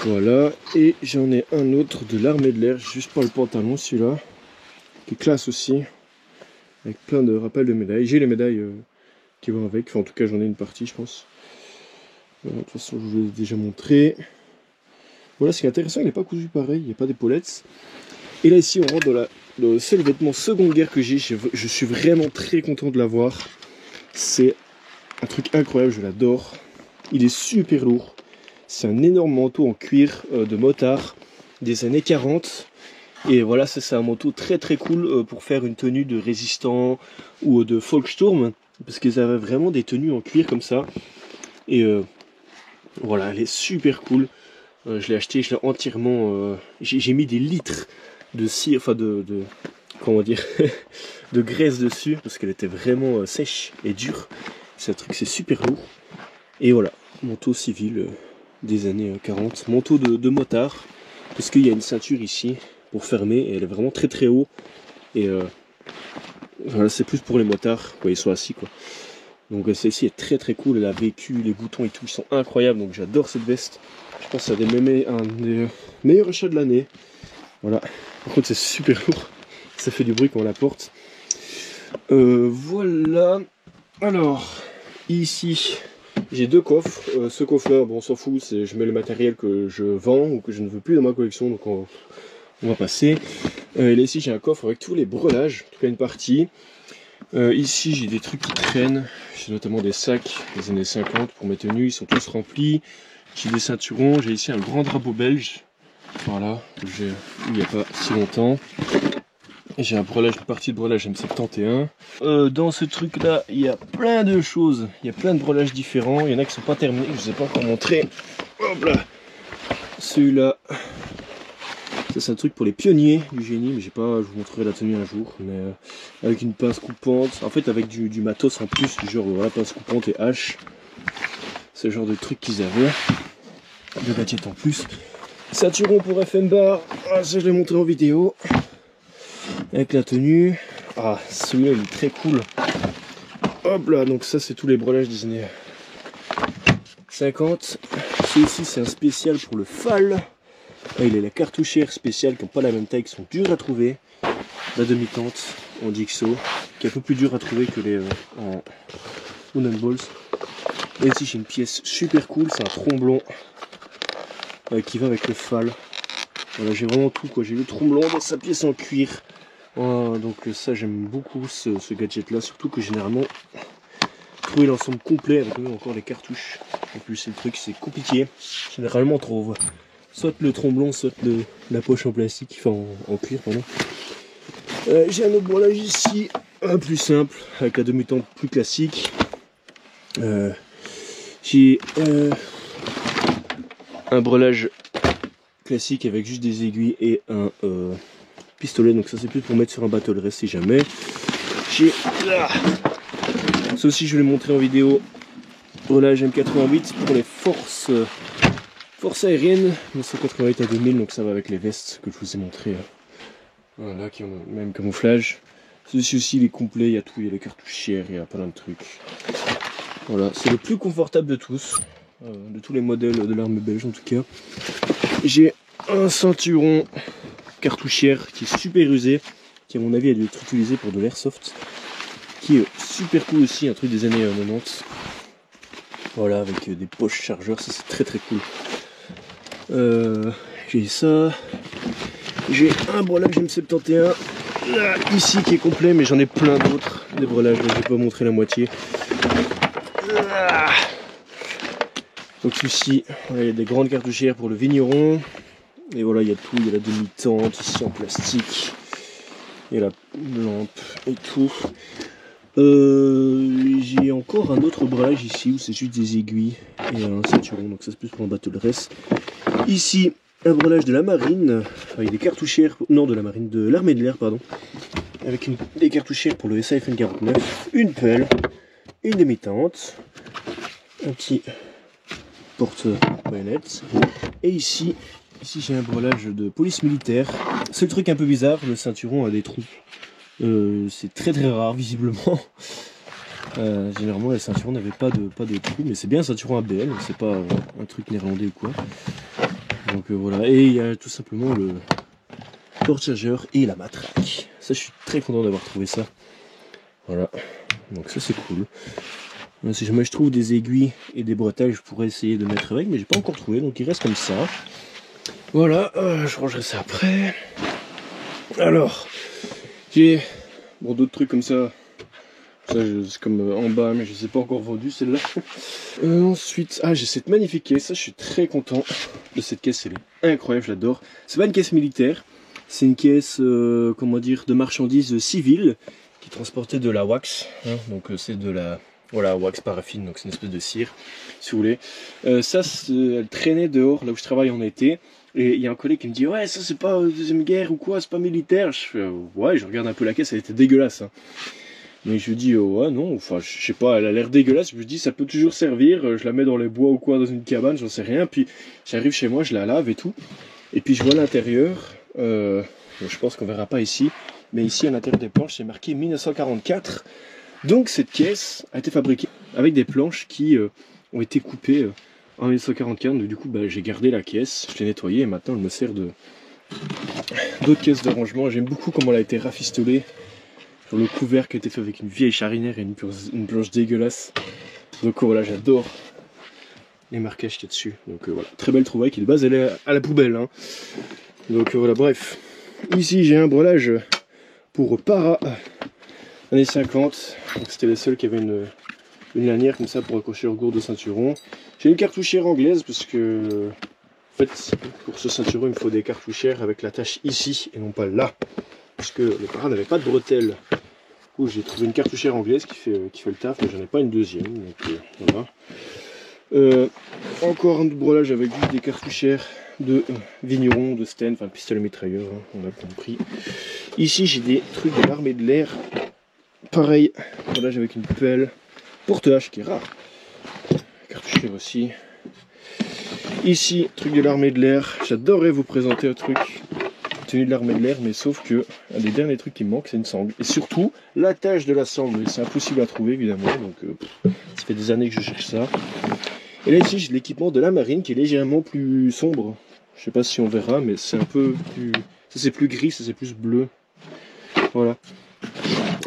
S1: Voilà, et j'en ai un autre de l'armée de l'air, juste pour le pantalon celui-là, qui est classe aussi, avec plein de rappels de médailles. J'ai les médailles qui vont avec, enfin en tout cas j'en ai une partie je pense. De toute façon je vous l'ai déjà montré. Voilà, ce qui est intéressant, il n'est pas cousu pareil, il n'y a pas d'épaulettes. Et là ici on rentre dans le seul vêtement seconde guerre que j'ai, je suis vraiment très content de l'avoir. C'est un truc incroyable, je l'adore. Il est super lourd. C'est un énorme manteau en cuir de motard des années 40. Et voilà, c'est un manteau très très cool pour faire une tenue de résistant ou de Volkssturm. Parce qu'ils avaient vraiment des tenues en cuir comme ça. Et voilà, elle est super cool. Je l'ai acheté, je l'ai entièrement... j'ai mis des litres de cire, enfin comment dire, de graisse dessus. Parce qu'elle était vraiment sèche et dure. C'est un truc, c'est super lourd. Et voilà, manteau civil... des années 40, manteau de motard, parce qu'il y a une ceinture ici pour fermer et elle est vraiment très très haut et voilà, c'est plus pour les motards quand ils sont assis quoi. Donc celle-ci est très très cool, elle a vécu, les boutons et tout ils sont incroyables, donc j'adore cette veste. Je pense que c'est un des meilleurs achats de l'année. Voilà, par contre c'est super lourd, ça fait du bruit quand on la porte. Voilà, alors ici j'ai deux coffres. Ce coffre là, bon on s'en fout, je mets le matériel que je vends ou que je ne veux plus dans ma collection, donc on va passer. Et là ici j'ai un coffre avec tous les brelages, en tout cas une partie. Ici j'ai des trucs qui traînent, j'ai notamment des sacs des années 50 pour mes tenues, ils sont tous remplis. J'ai des ceinturons, j'ai ici un grand drapeau belge, voilà, j'ai eu il n'y a pas si longtemps. J'ai un brelage, une partie de brelage M71. Dans ce truc là, il y a plein de choses. Il y a plein de brelages différents. Il y en a qui sont pas terminés, je ne vous ai pas encore montré. Hop là. Celui-là, ça c'est un truc pour les pionniers du génie, mais j'ai pas, je vous montrerai la tenue un jour. Mais avec une pince coupante, en fait avec du matos en plus, du genre voilà, pince coupante et hache. C'est le genre de truc qu'ils avaient. De gadgets en plus. Ceinturon pour FM bar, ah, ça je l'ai montré en vidéo. Avec la tenue, ah celui-là il est très cool. Hop là, donc ça c'est tous les brelages des années 50. Celui-ci c'est un spécial pour le FAL. Ah, il est la cartouchière spéciale qui n'ont pas la même taille, qui sont dures à trouver. La demi-tente en Dixo, qui est un peu plus dur à trouver que les en Balls. Et ici j'ai une pièce super cool, c'est un tromblon qui va avec le FAL. Voilà, j'ai vraiment tout quoi, j'ai le tromblon dans sa pièce en cuir. Donc ça j'aime beaucoup ce gadget là, surtout que généralement trouver l'ensemble complet avec même encore les cartouches. En plus c'est le truc, c'est compliqué. Généralement on trouve soit le tromblon, soit la poche en plastique, enfin en cuir pardon. J'ai un autre brelage ici, un plus simple, avec la demi-tente plus classique. J'ai un brelage classique avec juste des aiguilles et un pistolet, donc ça c'est plus pour mettre sur un battle rest si jamais. J'ai là, ça aussi je vais le montrer en vidéo, brelage M88 pour les forces aériennes, 1988 à 2000, donc ça va avec les vestes que je vous ai montré. Voilà, qui ont le même camouflage. Celui-ci aussi il est complet, il y a tout, il y a les cartouchières, il y a plein de trucs. Voilà, c'est le plus confortable de tous, de tous les modèles de l'armée belge en tout cas. J'ai un ceinturon cartouchière qui est super usé, qui à mon avis a dû être utilisé pour de l'airsoft, qui est super cool aussi, un truc des années 90. Voilà, avec des poches chargeurs, ça c'est très très cool. J'ai ça, j'ai un brelage M71 là, ici qui est complet, mais j'en ai plein d'autres, des brelages, mais je vais pas montrer la moitié. Donc celui-ci, voilà, il y a des grandes cartouchières pour le vigneron. Et voilà, il y a tout, il y a la demi-tente ici en plastique. Il y a la lampe et tout. J'ai encore un autre brelage ici où c'est juste des aiguilles et un ceinturon. Donc ça c'est plus pour un battle rest. Ici, un brelage de la marine, avec des cartouchières, non de la marine, de l'armée de l'air pardon. Avec des cartouchières pour le SAFN 49, une pelle, une demi-tente, un petit porte-baïonnette. Et ici j'ai un brelage de police militaire. C'est le truc un peu bizarre, le ceinturon a des trous C'est très rare visiblement. Généralement les ceinturons n'avaient pas de trou, mais c'est bien un ceinturon ABL, c'est pas un truc néerlandais ou quoi. Donc voilà, et il y a tout simplement le porte-chargeur et la matraque. Ça, je suis très content d'avoir trouvé ça. Voilà, donc ça c'est cool. Si jamais je trouve des aiguilles et des bretelles, je pourrais essayer de mettre avec, mais j'ai pas encore trouvé, donc il reste comme ça. Voilà, je rangerai ça après. Alors, j'ai bon, d'autres trucs comme ça. Ça, c'est comme en bas, mais je ne les ai pas encore vendu celle-là. Ensuite, j'ai cette magnifique caisse. Ça, je suis très content de cette caisse. Elle est incroyable, je l'adore. C'est pas une caisse militaire. C'est une caisse, comment dire, de marchandises civiles qui transportait de la wax. Hein, donc c'est de la wax paraffine. Donc c'est une espèce de cire, si vous voulez. Ça, elle traînait dehors, là où je travaille en été. Et il y a un collègue qui me dit, ouais, ça c'est pas Deuxième Guerre ou quoi, c'est pas militaire. Je fais, ouais, je regarde un peu la caisse, elle était dégueulasse. Hein. Mais je lui dis, ouais, non, enfin, je sais pas, elle a l'air dégueulasse. Je lui dis, ça peut toujours servir. Je la mets dans les bois ou quoi, dans une cabane, j'en sais rien. Puis j'arrive chez moi, je la lave et tout. Et puis je vois l'intérieur. Je pense qu'on verra pas ici. Mais ici, à l'intérieur des planches, c'est marqué 1944. Donc cette caisse a été fabriquée avec des planches qui ont été coupées en 1944. Donc du coup, j'ai gardé la caisse, je l'ai nettoyée et maintenant elle me sert d'autres caisses de rangement. J'aime beaucoup comment elle a été rafistolée. Le couvercle qui a été fait avec une vieille charinière et une planche dégueulasse. Donc voilà, j'adore les marquages qu'il y a dessus. Donc voilà, très belle trouvaille qui de base elle est à la poubelle. Hein. Donc voilà, bref. Ici j'ai un brelage pour Para années 50. C'était les seuls qui avaient une lanière comme ça pour accrocher leur gourde de ceinturon. J'ai une cartouchière anglaise parce que en fait pour ce ceinturon il me faut des cartouchières avec l'attache ici et non pas là. Parce que les Para n'avaient pas de bretelles. Du coup, j'ai trouvé une cartouchière anglaise qui fait le taf, mais j'en ai pas une deuxième. Donc voilà. Encore un autre brelage avec juste des cartouchières de vigneron, de Sten, enfin pistolet mitrailleur, hein, on a compris. Ici, j'ai des trucs de l'armée de l'air. Pareil, brelage avec une pelle. Porte-hache qui est rare. Cartouchière aussi. Ici, truc de l'armée de l'air. J'adorerais vous présenter un truc. Tenue de l'armée de l'air, mais sauf que un des derniers trucs qui me manque, c'est une sangle. Et surtout, l'attache de la sangle. C'est impossible à trouver, évidemment. Donc, ça fait des années que je cherche ça. Et là, ici, j'ai l'équipement de la marine qui est légèrement plus sombre. Je sais pas si on verra, mais c'est un peu plus. Ça, c'est plus gris, ça, c'est plus bleu. Voilà.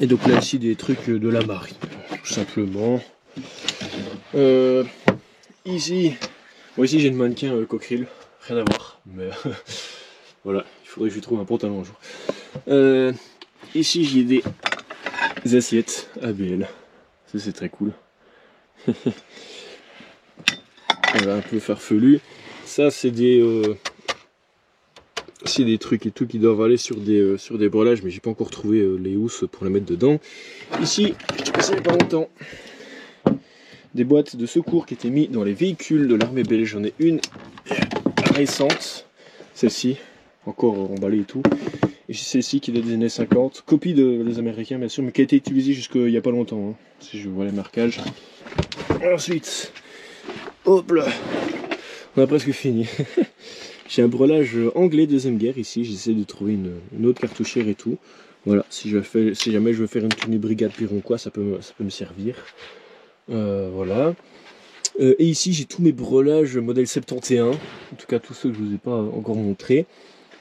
S1: Et donc, là, ici, des trucs de la marine, tout simplement. Ici, ici, j'ai une mannequin coquerille. Rien à voir, mais voilà. Il faudrait que je lui trouve un pantalon un jour. Ici j'ai des assiettes ABL. Ça c'est très cool. Voilà, un peu farfelu. Ça c'est des trucs et tout qui doivent aller sur des brelages, mais j'ai pas encore trouvé les housses pour les mettre dedans. Ici, je passé il y a pas longtemps. Des boîtes de secours qui étaient mis dans les véhicules de l'armée belge. J'en ai une récente, celle-ci. Encore emballé et tout. Et j'ai celle-ci qui date des années 50. Copie des Américains bien sûr, mais qui a été utilisée jusqu'il n'y a pas longtemps. Hein, si je vois les marquages. Ensuite, hop là, on a presque fini. J'ai un brelage anglais Deuxième Guerre ici. J'essaie de trouver une autre cartouchière et tout. Voilà, si jamais je veux faire une tenue brigade Piron quoi, ça peut me servir. Voilà. Et ici j'ai tous mes brelages modèle 71. En tout cas tous ceux que je vous ai pas encore montré.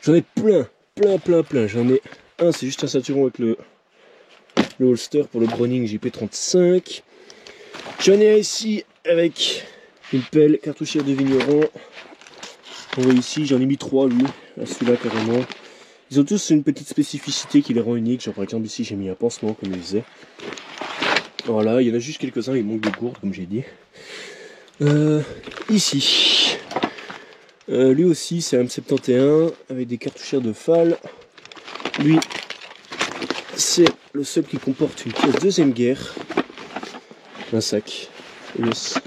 S1: J'en ai plein. J'en ai un, c'est juste un ceinturon avec le holster pour le Browning JP35. J'en ai un ici avec une pelle cartouchière de vigneron. On voit ici, j'en ai mis 3 lui, à celui-là carrément. Ils ont tous une petite spécificité qui les rend uniques. Genre par exemple ici j'ai mis un pansement comme je disais. Voilà, il y en a juste quelques-uns, il manque de gourdes comme j'ai dit. Ici. Lui aussi c'est un M71 avec des cartouchières de FAL. Lui c'est le seul qui comporte une pièce Deuxième Guerre. Un sac. Yes.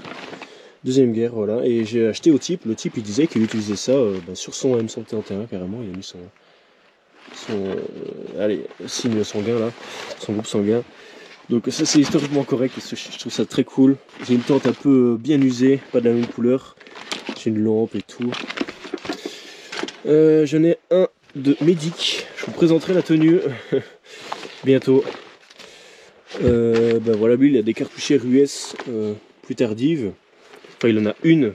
S1: Deuxième Guerre, voilà. Et j'ai acheté au type. Le type il disait qu'il utilisait ça sur son M71 carrément. Il a mis son signe sanguin là. Son groupe sanguin. Donc ça c'est historiquement correct. Je trouve ça très cool. J'ai une tente un peu bien usée. Pas de la même couleur. J'ai une lampe et tout. J'en ai un de Médic. Je vous présenterai la tenue. bientôt. Ben voilà, lui il a des cartouchères US plus tardives. Enfin il en a une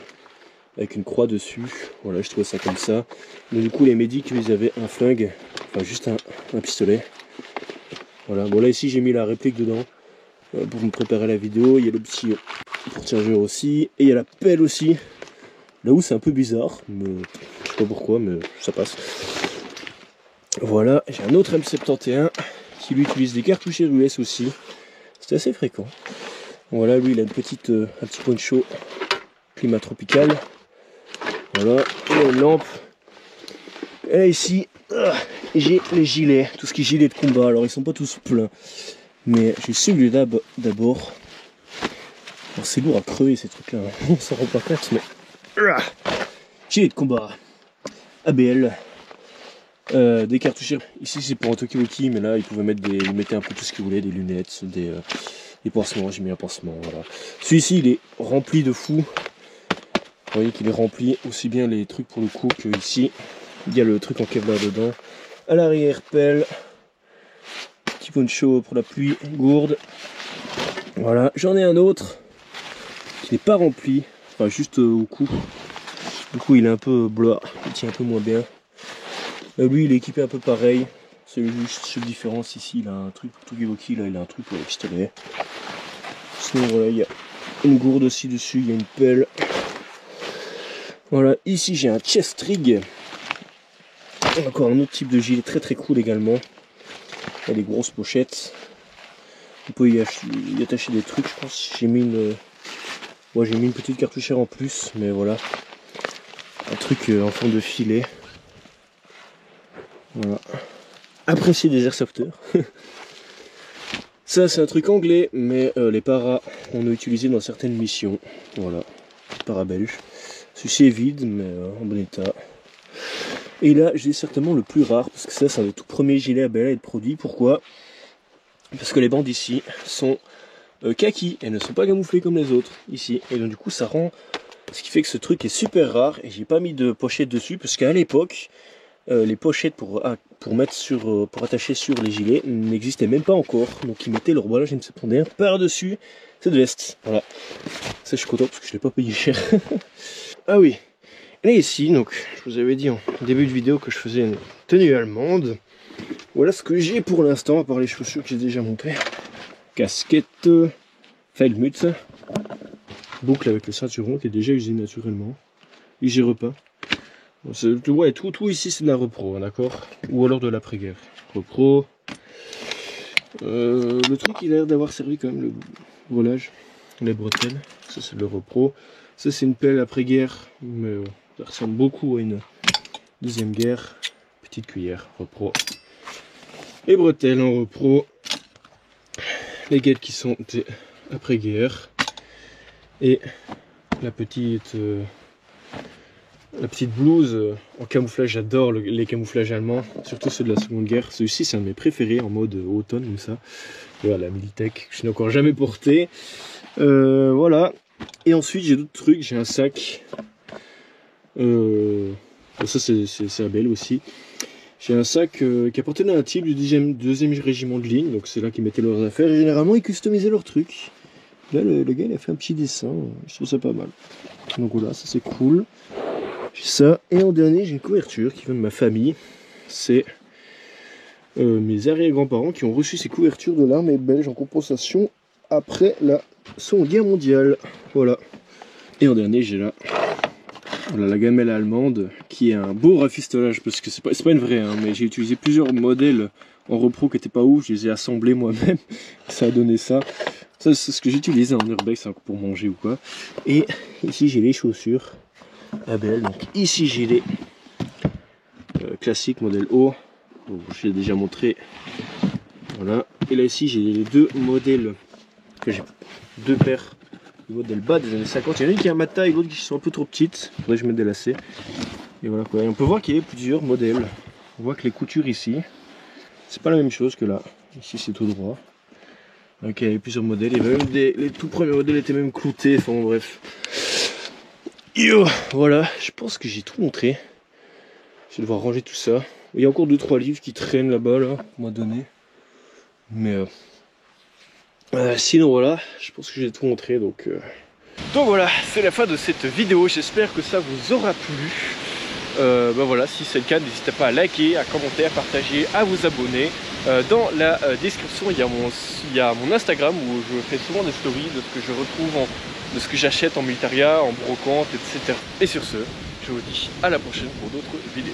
S1: avec une croix dessus. Voilà, je trouvais ça comme ça. Mais du coup les médics ils avaient un flingue, enfin juste un pistolet. Voilà, bon là ici j'ai mis la réplique dedans pour me préparer la vidéo. Il y a le petit porte-chargeur aussi. Et il y a la pelle aussi. Là où c'est un peu bizarre, mais je sais pas pourquoi, mais ça passe. Voilà, j'ai un autre M71 qui lui utilise des cartouches US aussi. C'est assez fréquent. Voilà, lui il a une petite, un petit poncho climat tropical. Voilà, et une lampe. Et là ici, j'ai les gilets, tout ce qui est gilets de combat. Alors ils sont pas tous pleins, mais j'ai celui-là d'abord. Alors c'est lourd à crever ces trucs-là, hein. On s'en rend pas compte, mais gilet de combat, ABL. Des cartouches. Ici c'est pour un Tokiwoki, mais là ils pouvaient mettre des. Ils mettaient un peu tout ce qu'ils voulaient, des lunettes, des pansements, j'ai mis un pansement, voilà. Celui-ci il est rempli de fou. Vous voyez qu'il est rempli aussi bien les trucs pour le coup que ici. Il y a le truc en Kevlar dedans. À l'arrière, pelle. Petit poncho pour la pluie, gourde. Voilà, j'en ai un autre qui n'est pas rempli, enfin juste au cou. Du coup il est un peu bleu, il tient un peu moins bien. Lui il est équipé un peu pareil, c'est juste seule différence ici, il a un truc pour Tokiwoki, là il a un truc pour le pistolet. Sinon voilà, il y a une gourde aussi dessus, il y a une pelle. Voilà, ici j'ai un chest rig. Encore un autre type de gilet très très cool également. Il y a des grosses pochettes. On peut y attacher des trucs, je pense. J'ai mis une. Moi j'ai mis une petite cartouchère en plus, mais voilà. Un truc en forme de filet. Voilà. Apprécié des airsofters. Ça c'est un truc anglais, mais les paras on a utilisé dans certaines missions. Voilà. Para belge. Celui-ci est vide, mais en bon état. Et là j'ai certainement le plus rare, parce que ça c'est un des tout premiers gilets ABL à être produit. Pourquoi? Parce que les bandes ici sont kaki, elles ne sont pas camouflées comme les autres ici. Et donc du coup ça rend. Ce qui fait que ce truc est super rare, et j'ai pas mis de pochette dessus, parce qu'à l'époque, les pochettes pour mettre sur, pour attacher sur les gilets n'existaient même pas encore. Donc ils mettaient leur emballage M71 par-dessus cette veste. Voilà. Ça je suis content parce que je l'ai pas payé cher. Ah oui. Et là ici, donc je vous avais dit en début de vidéo que je faisais une tenue allemande. Voilà ce que j'ai pour l'instant, à part les chaussures que j'ai déjà montées. Casquette, Feldmütze, boucle avec le ceinturon qui est déjà usé naturellement. Léger repas. Ouais, tout ici c'est de la repro, d'accord? Ou alors de l'après-guerre. Repro. Le truc il a l'air d'avoir servi quand même, le volage, les bretelles. Ça c'est le repro. Ça c'est une pelle après-guerre, mais ça ressemble beaucoup à une deuxième guerre. Petite cuillère, repro. Les bretelles en repro. Les guettes qui sont après-guerre. Et la petite blouse en camouflage. J'adore les camouflages allemands, surtout ceux de la Seconde Guerre. Celui-ci c'est un de mes préférés en mode automne comme ça. Voilà, la Militech que je n'ai encore jamais porté. Voilà. Et ensuite j'ai d'autres trucs. J'ai un sac. Ça c'est ABL aussi. J'ai un sac qui appartenait à un type du 2e régiment de ligne. Donc c'est là qu'ils mettaient leurs affaires. Et généralement ils customisaient leurs trucs. Là le gars il a fait un petit dessin. Je trouve ça pas mal. Donc voilà, ça c'est cool. J'ai ça, et en dernier j'ai une couverture qui vient de ma famille. C'est mes arrière-grands-parents qui ont reçu ces couvertures de l'armée belge en compensation après la Seconde Guerre mondiale. Voilà. Et en dernier j'ai là voilà, la gamelle allemande qui est un beau rafistolage, parce que c'est pas une vraie, hein, mais j'ai utilisé plusieurs modèles en repro qui étaient pas ouf, je les ai assemblés moi-même. Ça a donné ça. Ça c'est ce que j'utilise en urbex pour manger ou quoi. Et ici j'ai les chaussures ABL, donc ici j'ai les classiques modèle haut, je l'ai déjà montré, voilà. Et là ici j'ai les deux modèles, que j'ai deux paires de modèle bas des années 50, il y en a une qui est à ma taille, l'autre qui sont un peu trop petites, faudrait que je mette des lacets. Et voilà quoi, et on peut voir qu'il y a plusieurs modèles, on voit que les coutures ici, c'est pas la même chose que là, ici c'est tout droit. Donc il y a plusieurs modèles, et même les tout premiers modèles étaient même cloutés, enfin bref. Yo, voilà, je pense que j'ai tout montré. Je vais devoir ranger tout ça. Il y a encore 2-3 livres qui traînent là-bas, là, qu'on m'a donné. Mais sinon voilà, je pense que j'ai tout montré donc voilà, c'est la fin de cette vidéo. J'espère que ça vous aura plu. Voilà, si c'est le cas, n'hésitez pas à liker, à commenter, à partager, à vous abonner. Dans la description, il y a mon Instagram où je fais souvent des stories de ce que je retrouve, de ce que j'achète en Multaria, en brocante, etc. Et sur ce, je vous dis à la prochaine pour d'autres vidéos.